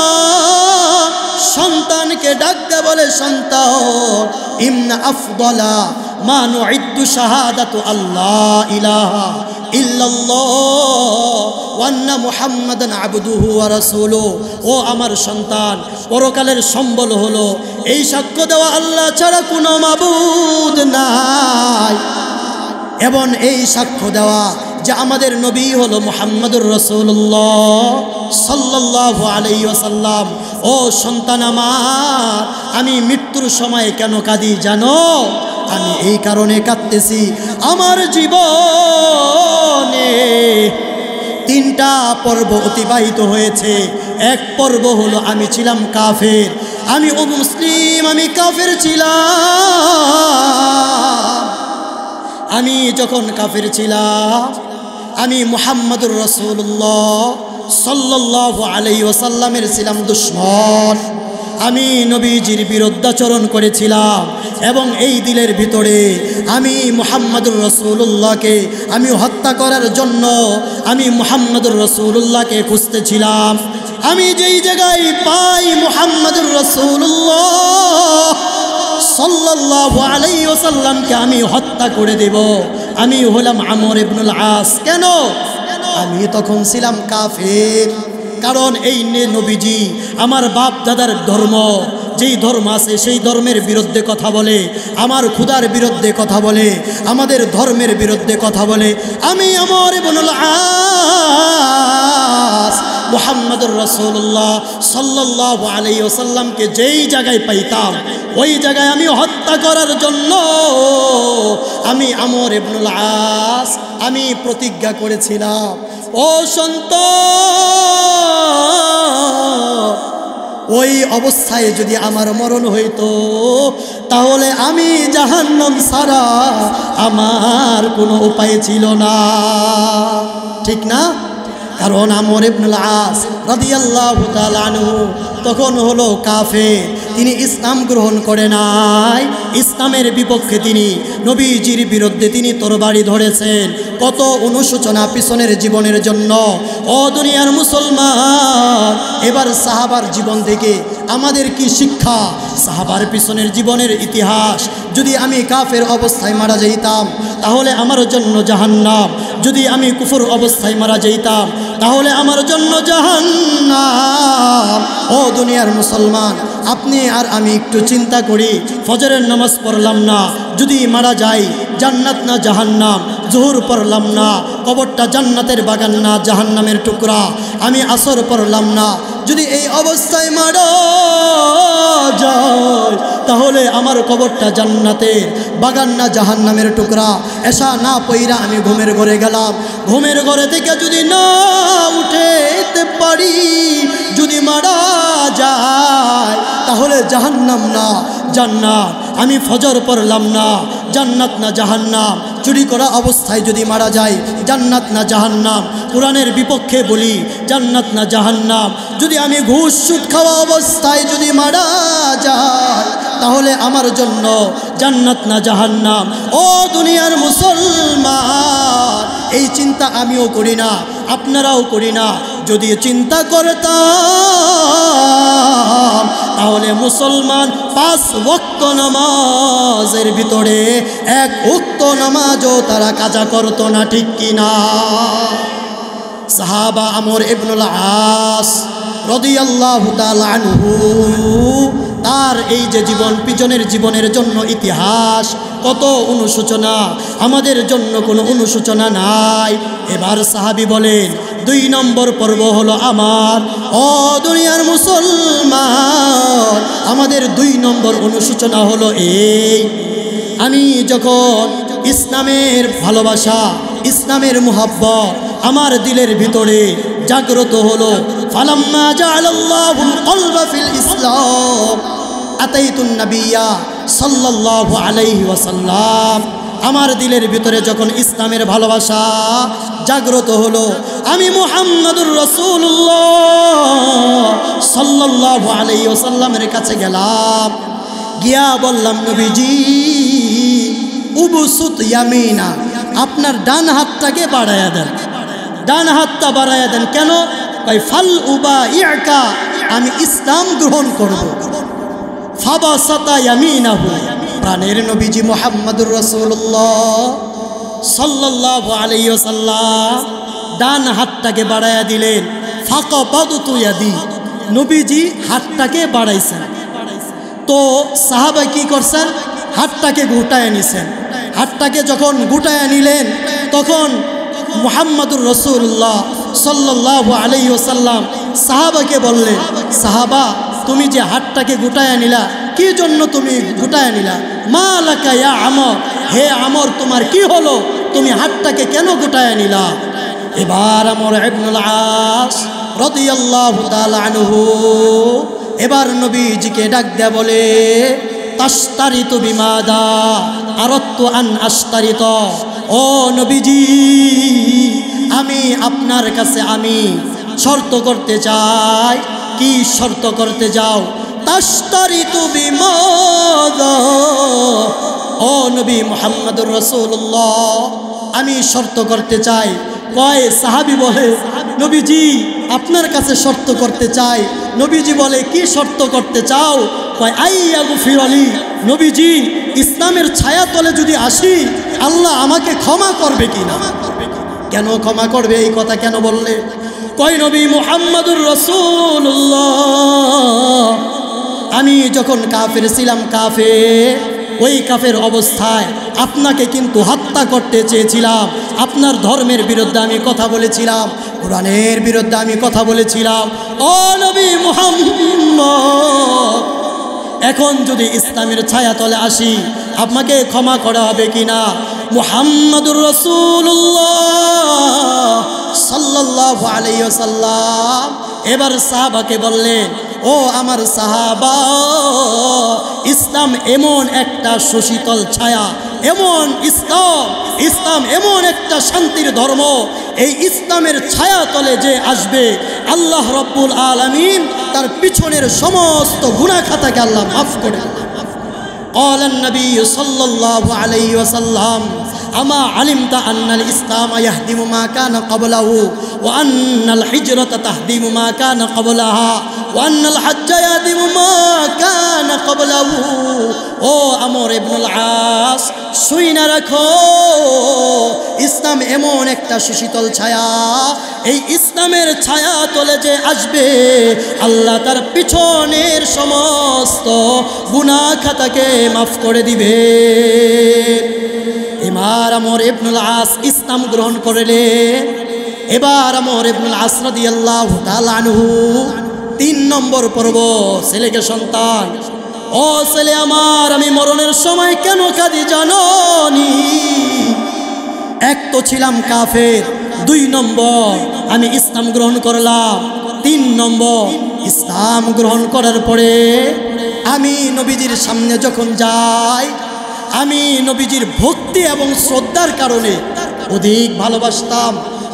S1: সন্তানকে ডাকতে বলে, সন্তান, ইন্না আফদালা মা নুইদ্দু শাহাদাতু আল্লাহ ইলাহা ইল্লাল্লাহ ওয়া আন্না মুহাম্মাদান আবদুহু ওয়া রাসূলুহু। ও আমার সন্তান, পরকালের সম্বল হলো এই সাক্ষ্য দেওয়া আল্লাহ ছাড়া কোনো মাবুদ নাই, এবং এই সাক্ষ্য দেওয়া যে আমাদের নবী হলো মুহাম্মাদুর রাসূলুল্লাহ সাল্লাল্লাহু আলাইহি ওয়াসাল্লাম। ও সন্তান আমার, আমি মৃত্যুর সময় কেন কাঁদি জানো? আমি এই কারণে কাঁদতেছি, আমার জীবনে 3টা পর্ব অতিবাহিত হয়েছে। এক পর্ব হলো আমি ছিলাম কাফের, আমি মুসলিম, আমি কাফের ছিলাম। আমি যখন কাফের ছিলাম, আমি মুহাম্মাদুর রাসূলুল্লাহ সাল্লাল্লাহু আলাইহি ওয়াসাল্লামের ছিলাম দুশমন। আমি নবীজির বিরুদ্ধাচরণ করেছিলাম, এবং এই দিলের ভিতরে আমি মুহাম্মাদুর রাসূলুল্লাহকে আমি হত্যা করার জন্য আমি মুহাম্মাদুর রাসূলুল্লাহকে খুঁজতেছিলাম। আমি যেই জায়গায় পাই মুহাম্মাদুর রাসূলুল্লাহ সাল্লাল্লাহু আলাইহি ওয়াসাল্লামকে আমি হত্যা করে দেব, আমি হলাম আমর ইবনুল আস। কেন? আমি তখন ছিলাম কাফের। কারণ এই নবীজি আমার বাপ দাদার ধর্ম, যেই ধর্ম আছে সেই ধর্মের বিরুদ্ধে কথা বলে, আমার খোদার বিরুদ্ধে কথা বলে, আমাদের ধর্মের বিরুদ্ধে কথা বলে। আমি আমর ইবনুল আস মুহাম্মাদুর রাসূলুল্লাহ সাল্লাল্লাহু আলাইহি ওয়াসাল্লামকে যেই জায়গায় পাইতাম, ওই জায়গায় আমি হত্যা করার জন্য আমি আমর ইবনুল আস আমি প্রতিজ্ঞা করেছিলাম। ও সন্তান, ওই অবস্থায় যদি আমার মরণ হইতো তাহলে আমি জাহান্নাম ছাড়া আমার কোনো উপায় ছিল না, ঠিক না? কারণ আমর ইবনুল আস রাদিয়াল্লাহু তাআলা আনহু তখন হলো কাফের, তিনি ইসলাম গ্রহণ করে নাই, ইসলামের বিপক্ষে তিনি নবীজির বিরুদ্ধে তিনি তরবারি ধরেছেন। কত অনুশোচনা পিছনের জীবনের জন্য। ও দুনিয়ার মুসলমান, এবার সাহাবার জীবন থেকে আমাদের কি শিক্ষা? সাহাবার পিছনের জীবনের ইতিহাস। যদি আমি কাফের অবস্থায় মারা যাইতাম তাহলে আমার জন্য জাহান্নাম, যদি আমি কুফর অবস্থায় মারা যাইতাম তাহলে আমার জন্য জাহান্নাম। ও দুনিয়ার মুসলমান, আপনি আর আমি একটু চিন্তা করি, ফজরের নামাজ পড়লাম না, যদি মারা যাই জান্নাত না জাহান্নাম? জোহর পড়লাম না, কবরটা জান্নাতের বাগান না জাহান্নামের টুকরা? আমি আসর পড়লাম না, যদি এই অবস্থায় মারা যায় তাহলে আমার কবরটা জান্নাতের বাগান না জাহান্নামের টুকরা? এসা না পইরা আমি ঘুমের ঘরে গেলাম, ঘুমের ঘরে থেকে যদি না উঠতে পারি, যদি মারা যায় তাহলে জাহান্নাম না জান্নাত? আমি ফজর পড়লাম না, জান্নাত না জাহান্নাম? চুরি করা অবস্থায় যদি মারা যায় জান্নাত না জাহান্নাম? কোরআনের বিপক্ষে বলি জান্নাত না জাহান্নাম? যদি আমি ঘুষ সুদ খাওয়া অবস্থায় যদি মারা যায় তাহলে আমার জন্য জান্নাত না জাহান্নাম? ও দুনিয়ার মুসলমান, এই চিন্তা আমিও করি না, আপনারাও করি না। যদি চিন্তা করতাম তাহলে মুসলমান 5 ওয়াক্ত নামাজের ভিতরে 1 ওয়াক্ত নামাজও তারা কাজা করতো না, ঠিক কিনা? সাহাবা আমর ইবনুল আস রাদিয়াল্লাহু তাআলা আনহু, তার এই যে জীবন, পিছনের জীবনের জন্য ইতিহাস, কত অনুশোচনা, আমাদের জন্য কোনো অনুশোচনা নাই। এবার সাহাবী বলেন 2 নম্বর পর্ব হলো আমার। ও দুনিয়ার মুসলমান, আমাদের 2 নম্বর অনুশোচনা হলো এই, আমি যখন ইসলামের ভালোবাসা, ইসলামের মুহাব্বত আমার দিলের ভিতরে জাগ্রত হলো, ফালাম্মা জাআলাল্লাহুল কলবা ফিল ইসলাম আতাইতুন নাবিয়্যা সাল্লাল্লাহু আলাইহি ওয়াসাল্লাম, আমার দিলের ভিতরে যখন ইসলামের ভালোবাসা জাগ্রত হলো, আমি মুহাম্মাদুর রাসূলুল্লাহ সাল্লাল্লাহু আলাইহি ওয়াসাল্লামের কাছে গেলাম, গিয়া বললাম, নবীজি উবসুত ইয়ামিনা, আপনার ডান হাতটাকে বাড়ায়া দেন, ডান হাতটা বাড়ায়া দেন। কেন? কয় ফাল উবা ইয়াকা, আমি ইসলাম গ্রহণ করব। ফাবাসাতা ইয়ামিনাহু, প্রাণের নবীজি মুহাম্মাদুর রাসূলুল্লাহ সাল্লাল্লাহু আলাইহি ওয়াসাল্লাম ডান হাতটাকে বাড়ায়া দিলেন। ফাকাবাদতু ইয়াদি, নবীজি হাতটাকে বাড়াইছেন। তো সাহাবা কি করছেন? হাতটাকে গুটায় নিছেন। হাতটাকে যখন গুটায় নিলেন তখন মুহাম্মাদুর রাসূলুল্লাহ সাল্লাল্লাহু আলাইহি ওয়াসাল্লাম সাহাবাকে বললেন, সাহাবা তুমি যে হাতটাকে গুটায় নিলা, কি জন্য তুমি গুটায় নিলা? মা লাকা ইয়া আমর, হে আমর তোমার কি হলো, তুমি হাতটাকে কেন গুটায় নিলা? এবার আমর ইবনুল আস রাদিয়াল্লাহু তাআলা আনহু এবার নবীজিকে ডাক দেয়া বলে, তাশতারিতু বিমাদা আরাদতু আন আশতারিত, ও নবীজি আমি আপনার কাছে আমি শর্ত করতে চাই। কি শর্ত করতে যাও? তাশতারিতু বিমাদা, ও নবী মুহাম্মদুর রাসূলুল্লাহ আমি শর্ত করতে চাই। কয় সাহাবী বলে, নবীজি আপনার কাছে শর্ত করতে চাই। নবীজি বলে, কি শর্ত করতে চাও? কয় আইয়া গুফিরলি, নবীজি ইসলামের ছায়া তলে যদি আসি আল্লাহ আমাকে ক্ষমা করবে কিনা? কেন ক্ষমা করবে, এই কথা কেন বললে? কয় নবী মুহাম্মদুর রাসূলুল্লাহ আমি যখন কাফের ছিলাম, ওই কাফের অবস্থায় আপনাকে কিন্তু হত্যা করতে চেয়েছিলাম। আপনার ধর্মের বিরুদ্ধে আমি কথা বলেছিলাম, কোরআনের বিরুদ্ধে আমি কথা বলেছিলাম। ও নবী মুহাম্মদ, এখন যদি ইসলামের ছায়া তলে আসি আপনাকে ক্ষমা করা হবে কিনা? মুহাম্মাদুর রাসূলুল্লাহ সাল্লাল্লাহু আলাইহি ওয়াসাল্লাম এবার সাহাবাকে বললেন, ও আমার সাহাবা, ইসলাম এমন একটা সুশীতল ছায়া, এমন ইসলাম এমন একটা শান্তির ধর্ম, এই ইসলামের ছায়া তলে যে আসবে আল্লাহ রব্বুল আলামিন তার পিছনের সমস্ত গুনাহ খাতাকে আল্লাহ মাফ করে দেন। قال النبي صلى الله عليه وسلم أما علمت أن الإسلام يهدم ما كان قبله وأن الحجرة تهدم ما كان قبلها وأن الحج يهدم ما كان قبله ও আমর ইবনুল আস, শুইনা রাখো, ইসলাম এমন একটা সুশীতল ছায়া, এই ইসলামের ছায়া তলে যে আসবে আল্লাহ তার পিছনের সমস্ত গুনাহ খাতাকে মাফ করে দিবে। এবার আমর ইবনুল আস ইসলাম গ্রহণ করলে, এবার আমর ইবনুল আস রাদিয়াল্লাহু তাআলা আনহু 3 নম্বর পর্ব, ছেলেকে সন্তান, ও ছেলে আমার, আমি মরণের সময় কেন কাঁদি জানোনি? এক তো ছিলাম কাফের, 2 নম্বর আমি ইসলাম গ্রহণ করলাম, 3 নম্বর ইসলাম গ্রহণ করার পরে আমি নবীজির সামনে যখন যাই, আমি নবীজির ভক্তি এবং শ্রদ্ধার কারণে অধিক ভালোবাসতাম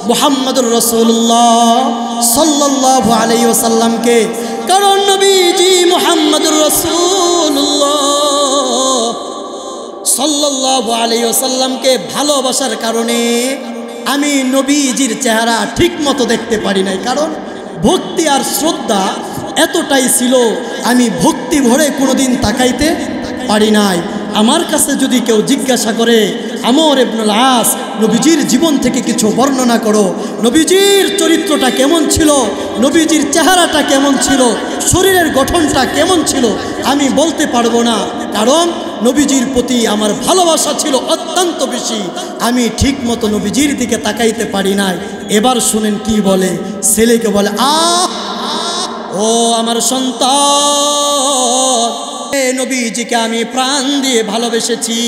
S1: মুহাম্মদুর রাসূলুল্লাহ সাল্লাল্লাহু আলাইহি ওয়াসাল্লামকে। কারণ নবীজি মুহাম্মদুর রাসূলুল্লাহ সাল্লাল্লাহু আলাইহি ওয়াসাল্লামকে ভালোবাসার কারণে আমি নবীজির চেহারা ঠিক মতো দেখতে পারি নাই। কারণ ভক্তি আর শ্রদ্ধা এতটাই ছিল, আমি ভক্তি ভরে কোনোদিন তাকাইতে পারি নাই। আমার কাছে যদি কেউ জিজ্ঞাসা করে, আমর ইবনুল আস, নবীজির জীবন থেকে কিছু বর্ণনা করো, নবীজির চরিত্রটা কেমন ছিল, নবীজির চেহারাটা কেমন ছিল, শরীরের গঠনটা কেমন ছিল, আমি বলতে পারবো না। কারণ নবীজির প্রতি আমার ভালোবাসা ছিল অত্যন্ত বেশি, আমি ঠিক মতো নবীজির দিকে তাকাইতে পারি নাই। এবার শুনেন কি বলে, ছেলেকে বলে, ও আমার সন্তান, নবীজিকে আমি প্রাণ দিয়ে ভালোবেসেছি,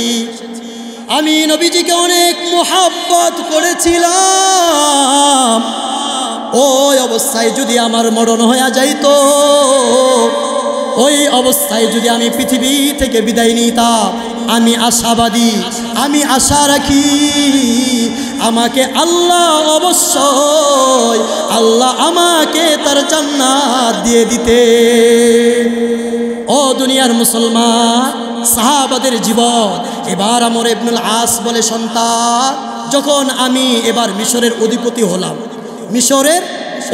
S1: আমি নবীজিকে অনেক মোহাব্বত করেছিলাম। ওই অবস্থায় যদি আমার মরণ হয়ে যাইতো, ওই অবস্থায় যদি আমি পৃথিবী থেকে বিদায় নিতাম, আমি আশাবাদী, আমি আশা রাখি আমাকে আল্লাহ অবশ্যই আল্লাহ আমাকে তার জান্নাত দিয়ে দিতে। ও দুনিয়ার মুসলমান, সাহাবাদের জীবন। এবার আমর ইবনুল আস বলে, সন্তান, যখন আমি এবার মিশরের অধিপতি হলাম, মিশরের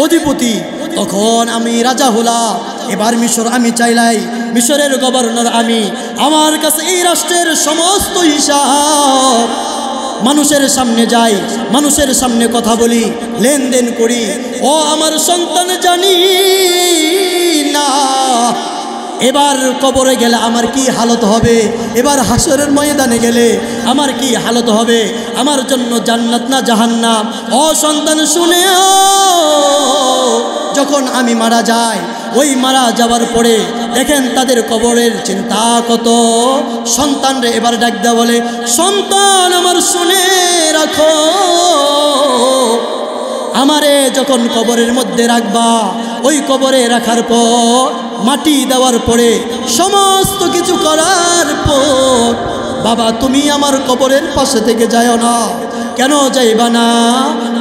S1: অধিপতি, তখন আমি রাজা হলাম, এবার মিশর আমি চাইলাই, মিশরের গভর্নর আমি, আমার কাছে এই রাষ্ট্রের সমস্ত হিসাব, মানুষের সামনে যাই, মানুষের সামনে কথা বলি, লেনদেন করি। ও আমার সন্তান, জানি না এবার কবরে গেলে আমার কি হালত হবে, এবার হাসরের ময়দানে গেলে আমার কি হালত হবে, আমার জন্য জান্নাত না জাহান্নাম। ও সন্তান, শুনে যখন আমি মারা যাই, ওই মারা যাওয়ার পরে দেখেন তাদের কবরের চিন্তা কত। সন্তানরে এবার ডাক দেয়া বলে, সন্তান আমার শুনে রাখো, আমারে যখন কবরের মধ্যে রাখবা, ওই কবরে রাখার পর মাটি দেওয়ার পরে সমস্ত কিছু করার পর, বাবা তুমি আমার কবরের পাশে থেকে যাও না। কেন যাইবা না?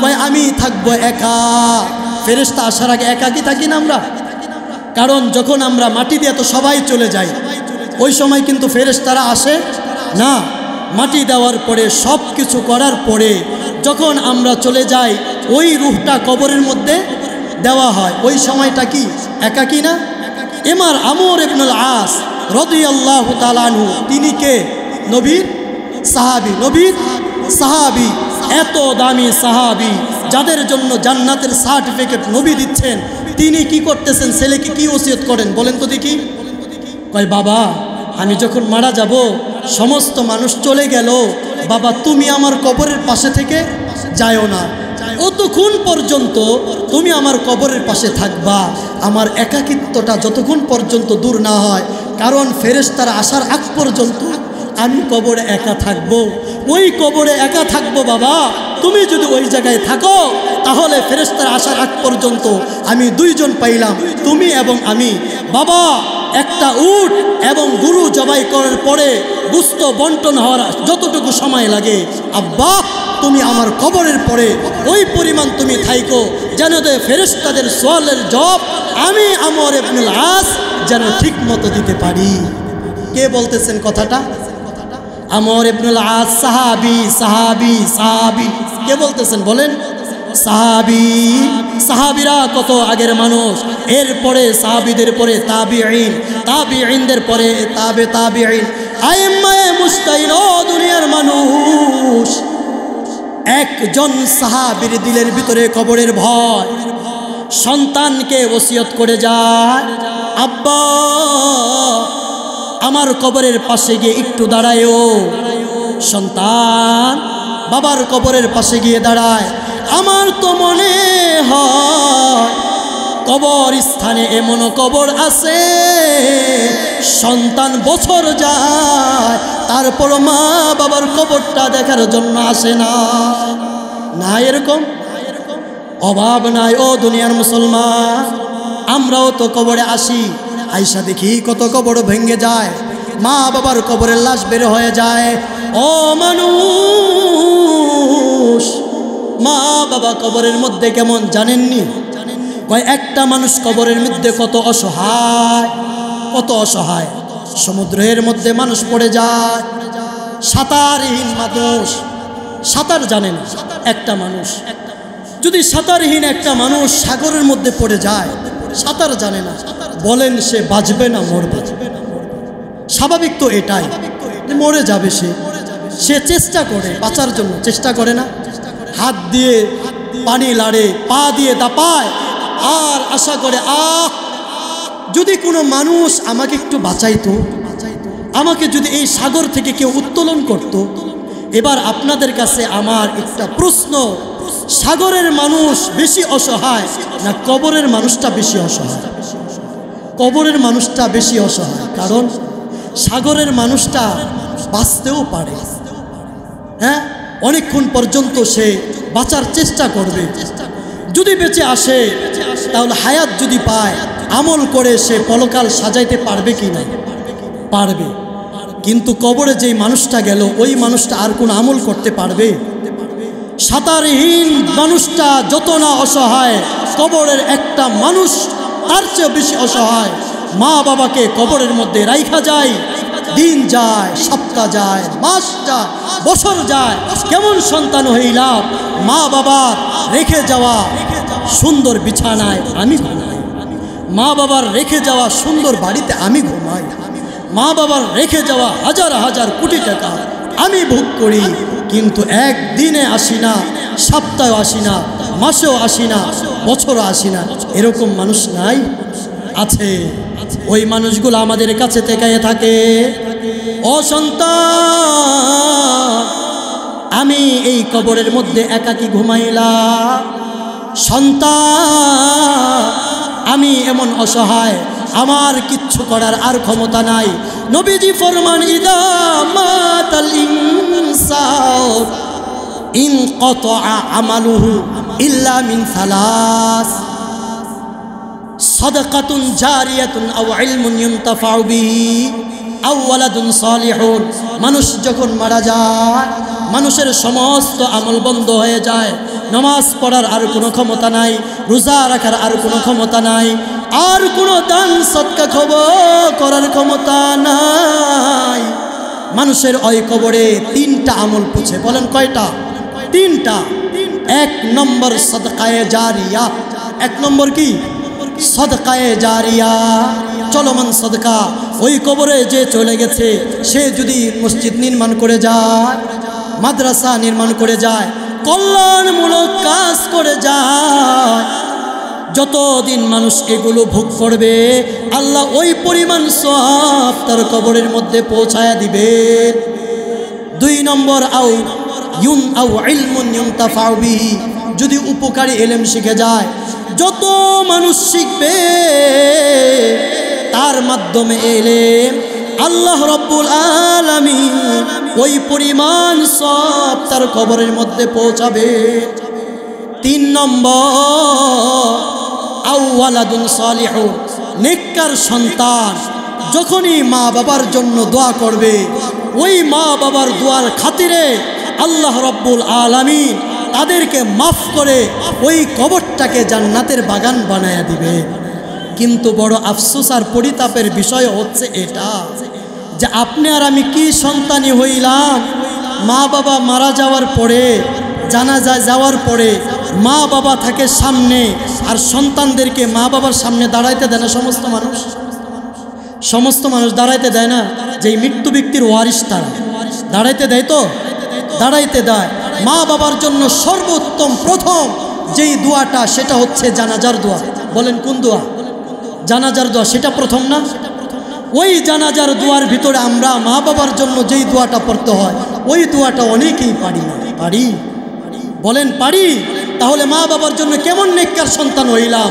S1: কয় আমি থাকবো একা। ফেরেশতা আসার আগে একাকি থাকি না আমরা? কারণ যখন আমরা মাটি দিয়ে তো সবাই চলে যাই, ওই সময় কিন্তু ফেরেশতারা আসে না। মাটি দেওয়ার পরে সব কিছু করার পরে যখন আমরা চলে যাই, ওই রূহটা কবরের মধ্যে দেওয়া হয়, ওই সময়টা কি একাকি না? এমার আমর ইবনুল আস রাদিয়াল্লাহু তাআলা আনহু, তিনি কে? নবীর সাহাবী, নবীর সাহাবী, এত দামি সাহাবী যাদের জন্য জান্নাতের সার্টিফিকেট নবী দিচ্ছেন, তিনি কি করতেছেন? ছেলেকে কি ওসিয়ত করেন বলেন তো দেখি। কয়, বাবা আমি যখন মারা যাব, সমস্ত মানুষ চলে গেল, বাবা তুমি আমার কবরের পাশে থেকে যাও না, অতক্ষণ পর্যন্ত তুমি আমার কবরের পাশে থাকবা, আমার একাকিত্বটা যতক্ষণ পর্যন্ত দূর না হয়। কারণ ফেরেশতারা আসার আগ পর্যন্ত আমি কবরে একা থাকবো, ওই কবরে একা থাকবো বাবা, তুমি যদি ওই জায়গায় থাকো তাহলে ফেরেশতারা আসার আগ পর্যন্ত আমি দুইজন পাইলাম, তুমি এবং আমি। বাবা একটা উট এবং গরু জবাই করার পরে গোশত বন্টন হওয়ার যতটুকু সময় লাগে, আব্বা তুমি আমার কবরের পরে ওই পরিমাণ তুমি থাইকো, যেন ফেরেশতাদের সওয়ালের জবাব আমি আমর ইবনুল আস যেন ঠিক মতো দিতে পারি। কে বলতেছেন কথাটা? আমর ইবনুল আস সাহাবী, সাহাবী, সাহাবী। কে বলতেছেন বলেন? সাহাবী। সাহাবীরা কত আগের মানুষ, এরপরে সাহাবীদের পরে তাবিঈন, তাবিঈনদের পরে তাবিঈন, আইম্মায়ে মুজতাহিদ, ও দুনিয়ার মানুষ। একজন সাহাবীর দিলের ভিতরে কবরের ভয়, সন্তানকে ওসিয়ত করে যায়, আব্বা আমার কবরের পাশে গিয়ে একটু দাঁড়ায়ও। সন্তান বাবার কবরের পাশে গিয়ে দাঁড়ায়। আমার তো মনে হয় কবর স্থানে এমনও কবর আছে সন্তান বছর যায় তারপর মা বাবার কবরটা দেখার জন্য আসে না। না এরকম অভাব নাই ও দুনিয়ার মুসলমান। আমরাও তো কবরে আসি, আইসা দেখি কত কবর ভেঙে যায়, মা বাবার কবরের লাশ বের হয়ে যায়। ও মানুষ, মা বাবা কবরের মধ্যে কেমন জানেননি? কয় একটা মানুষ কবরের মধ্যে কত অসহায়, কত অসহায়। সমুদ্রের মধ্যে মানুষ পড়ে যায়, সাঁতারহীন মানুষ, সাঁতার জানে না একটা মানুষ। যদি সাঁতারহীন একটা মানুষ সাগরের মধ্যে পড়ে যায়, সাঁতার জানে না, বলেন সে বাঁচবে না মরবে? স্বাভাবিক তো এটাই, মরে যাবে সে। সে চেষ্টা করে বাঁচার জন্য, চেষ্টা করে না? হাত দিয়ে পানি লাড়ে, পা দিয়ে দাপায়, আর আশা করে যদি কোনো মানুষ আমাকে একটু বাঁচাইতো, আমাকে যদি এই সাগর থেকে কেউ উত্তোলন করত। এবার আপনাদের কাছে আমার একটা প্রশ্ন, সাগরের মানুষ বেশি অসহায় না কবরের মানুষটা বেশি অসহায়? কবরের মানুষটা বেশি অসহায়, কারণ সাগরের মানুষটা বাঁচতেও পারে, হ্যাঁ, অনেকক্ষণ পর্যন্ত সে বাঁচার চেষ্টা করবে। যদি বেঁচে আসে তাহলে হায়াত যদি পায়, আমল করে সে পরকাল সাজাইতে পারবে কি না? পারবে। কিন্তু কবরে যেই মানুষটা গেল, ওই মানুষটা আর কোনো আমল করতে পারবে? সাঁতারহীন মানুষটা যত না অসহায়, কবরের একটা মানুষ তার চেয়ে বেশি অসহায়। মা বাবাকে কবরের মধ্যে রাইখা যায়, দিন যায়, সপ্তাহ যায়, মাস যায়, বছর যায়, কেমন সন্তান হইলাম, মা বাবার রেখে যাওয়া সুন্দর বিছানায় আমি ঘুমাই, মা বাবার রেখে যাওয়া সুন্দর বাড়িতে আমি ঘুমাই, মা বাবার রেখে যাওয়া হাজার হাজার কোটি টাকা আমি ভোগ করি, কিন্তু একদিনে আসি না, সপ্তাহে আসি না, মাসেও আসি না, বছরও আসি না। এরকম মানুষ নাই? আছে। ওই মানুষগুলো আমাদের কাছে তাকিয়ে থাকে। ও সন্তান, আমি এই কবরের মধ্যে একাকী ঘুমাইলাম। সন্তান, আমি এমন অসহায়, আমার কিচ্ছু করার আর ক্ষমতা নাই। নবীজি ফরমান, ইদা মাতাল ইনসান ইনকাতা আমালুহু ইল্লা মিন সালাস, সাদাকাতুন জারিয়াতুন আও ইলমুন ইউনতাফাউ বিহি আও ওয়ালাদুন সালিহুন। মানুষ যখন মারা যায়, মানুষের সমস্ত আমল বন্ধ হয়ে যায়। নামাজ পড়ার আর কোনো ক্ষমতা নাই, রোজা রাখার আর কোনো ক্ষমতা নাই, আর কোনো দান সদকা করার ক্ষমতা নাই। মানুষের ওই কবরে তিনটা আমল পুছে। বলেন কয়টা? তিনটা। এক নম্বর সদকায়ে জারিয়া। এক নম্বর কি? সদকায়ে জারিয়া, চলমান সদকা। ওই কবরে যে চলে গেছে, সে যদি মসজিদ নির্মাণ করে যায়, মাদ্রাসা নির্মাণ করে যায়, কল্যাণমূলক কাজ করে যায়, যতদিন মানুষ এগুলো ভোগ করবে, আল্লাহ ওই পরিমাণ সওয়াব তার কবরের মধ্যে পৌঁছায়া দিবে। দুই নম্বর, আও ইলমুন ইউনতাফাউ বিহি, যদি উপকারী ইলম শিখে যায়, যত মানুষ শিখবে তার মাধ্যমে ইলম আল্লাহ রাব্বুল আলামিন ওই পরিমাণ সব তার কবরের মধ্যে পৌঁছাবে। 3 নম্বর, আওয়ালাদুন সালিহুন, নেককার সন্তান যখনই মা বাবার জন্য দোয়া করবে, ওই মা বাবার দোয়ার খাতিরে আল্লাহ রব্বুল আলামিন তাদেরকে মাফ করে ওই কবরটাকে জান্নাতের বাগান বানায়া দিবে। কিন্তু বড় আফসোস আর পরিতাপের বিষয় হচ্ছে এটা যে আপনি আর আমি কি সন্তানই হইলাম, মা বাবা মারা যাওয়ার পরে, জানাজায় যাওয়ার পরে মা বাবা থাকে সামনে, আর সন্তানদেরকে মা বাবার সামনে দাঁড়াইতে দেয় না সমস্ত মানুষ দাঁড়াইতে দেয় না। যেই মৃত্যু ব্যক্তির ওয়ারিশ তারা দাঁড়াইতে দেয়, তো দাঁড়াইতে দেয়। মা বাবার জন্য সর্বোত্তম প্রথম যেই দোয়াটা সেটা হচ্ছে জানাজার দোয়া। বলেন কোন দোয়া? জানাজার দোয়া, সেটা প্রথম না? ওই জানাজার দোয়ার ভিতরে আমরা মা বাবার জন্য যেই দোয়াটা পড়তে হয়, ওই দোয়াটা অনেকেই পারি না। পারি? বলেন পারি? তাহলে মা বাবার জন্য কেমন নেককার সন্তান হইলাম,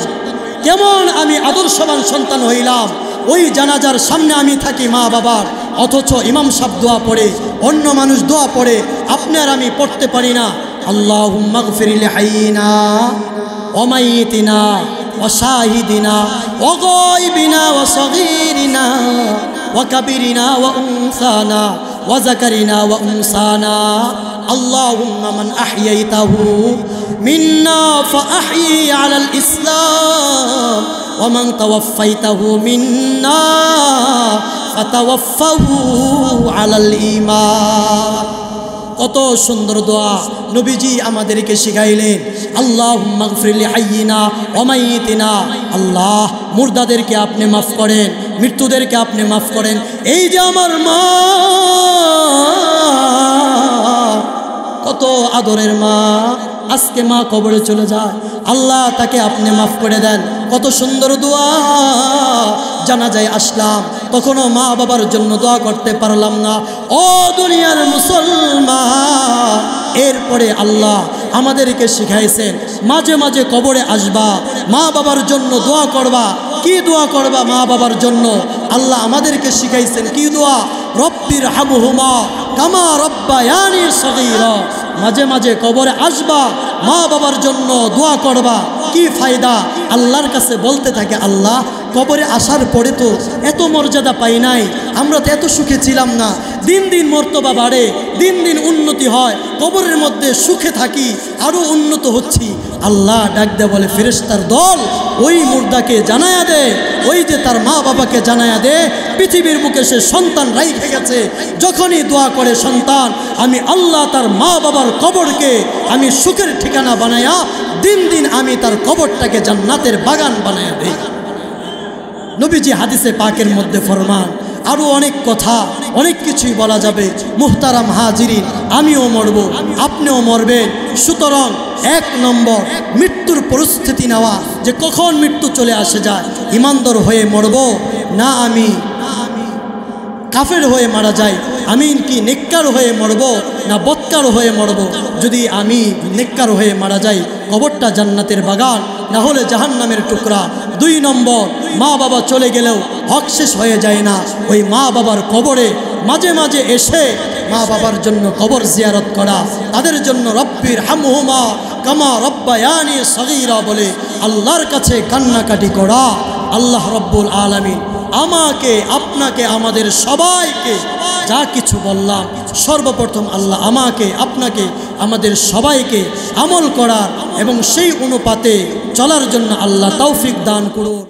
S1: কেমন আমি আদর্শবান সন্তান হইলাম। ওই জানাজার সামনে আমি থাকি মা বাবার, অথচ ইমাম সাহেব দোয়া পড়ে, অন্য মানুষ দোয়া পড়ে, আপনার আমি পড়তে পারি না। আল্লাহুম্মা গফির লিহাইয়িনা ওয়া মাইয়িতিনা ওয়া শাহিদিনা ওয়া গায়বিনা ওয়া সগীরিনা ওয়া কাবীরিনা ওয়া উনসানা ওয়া যাকারিনা ওয়া উনসানা। আল্লাহুম্মা মান আহইয়াইতাহু মিন্না ফাআহয়ি আলাল ইসলাম ওয়া মান তাওয়াফাইতাহু মিন্না ফাতাওয়াফাহু আলাল ঈমান। কত সুন্দর দোয়া নবীজি আমাদেরকে শিখাইলেন। আল্লাহুম্মা গফির লিহাইয়িনা ওয়া মাইয়িতিনা, আল্লাহ মুর্দাদেরকে আপনি মাফ করেন, মৃত্যুদেরকে আপনি মাফ করেন। এই যে আমার মা, কত আদরের মা, আজকে মা কবরে চলে যায়, আল্লাহ তাকে আপনি মাফ করে দেন। কত সুন্দর দোয়া। জানাজায় আসলাম, তখনও মা বাবার জন্য দোয়া করতে পারলাম না। ও দুনিয়ার মুসলমান, এরপরে আল্লাহ আমাদেরকে শিখাইছেন মাঝে মাঝে কবরে আসবা, মা বাবার জন্য দোয়া করবা। কি দোয়া করবা মা বাবার জন্য? আল্লাহ আমাদেরকে শিখাইছেন কি দোয়া? রব্বির হামহুমা কামা রব্বায়ানি সগীরা। মাঝে মাঝে কবরে আসবা, মা বাবার জন্য দোয়া করবা। কি ফায়দা? আল্লাহর কাছে বলতে থাকে, আল্লাহ কবরে আসার পরে তো এত মর্যাদা পাই নাই, আমরা তো এত সুখে ছিলাম না। দিন দিন মর্তবা বাড়ে, দিন দিন উন্নতি হয়, কবরের মধ্যে সুখে থাকি, আরও উন্নত হচ্ছি। আল্লাহ ডাক দে বলে, ফেরেশতার দল ওই মুর্দাকে জানায়া দে, ওই যে তার মা বাবাকে জানায়া দে পৃথিবীর বুকে সে সন্তান রাইখে গেছে। যখনই দোয়া করে সন্তান, আমি আল্লাহ তার মা বাবার কবরকে আমি সুখের ঠিকানা বানায়া দিন দিন আমি তার কবরটাকে জান্নাতের বাগান বানায়া দেই। নবীজি হাদিসে পাকের মধ্যে ফরমান। আরও অনেক কথা, অনেক কিছুই বলা যাবে। মুহতারাম হাজিরিন, আমিও মরব, আপনিও মরবেন। সুতরাং 1 নম্বর মৃত্যুর পরিস্থিতি নেওয়া, যে কখন মৃত্যু চলে আসে যায়। ইমানদার হয়ে মরব না আমি কাফের হয়ে মারা যাই, আমি কি নেককার হয়ে মরব না বদকার হয়ে মরব? যদি আমি নেককার হয়ে মারা যাই, কবরটা জান্নাতের বাগান, না হলে জাহান্নামের টুকরা। 2 নম্বর, মা বাবা চলে গেলেও হক শেষ হয়ে যায় না। ওই মা বাবার কবরে মাঝে মাঝে এসে মা বাবার জন্য কবর জিয়ারত করা, তাদের জন্য রব্বির হামহুমা কামা রব্বায়ানি সগীরা বলে আল্লাহর কাছে কান্নাকাটি করা। আল্লাহ রব্বুল আলামিন আমাকে, আপনাকে, আমাদের সবাইকে যা কিছু বললাম, সর্বপ্রথম আল্লাহ আমাকে, আপনাকে, আমাদের সবাইকে আমল করার এবং সেই অনুপাতে চলার জন্য আল্লাহ তৌফিক দান করুন।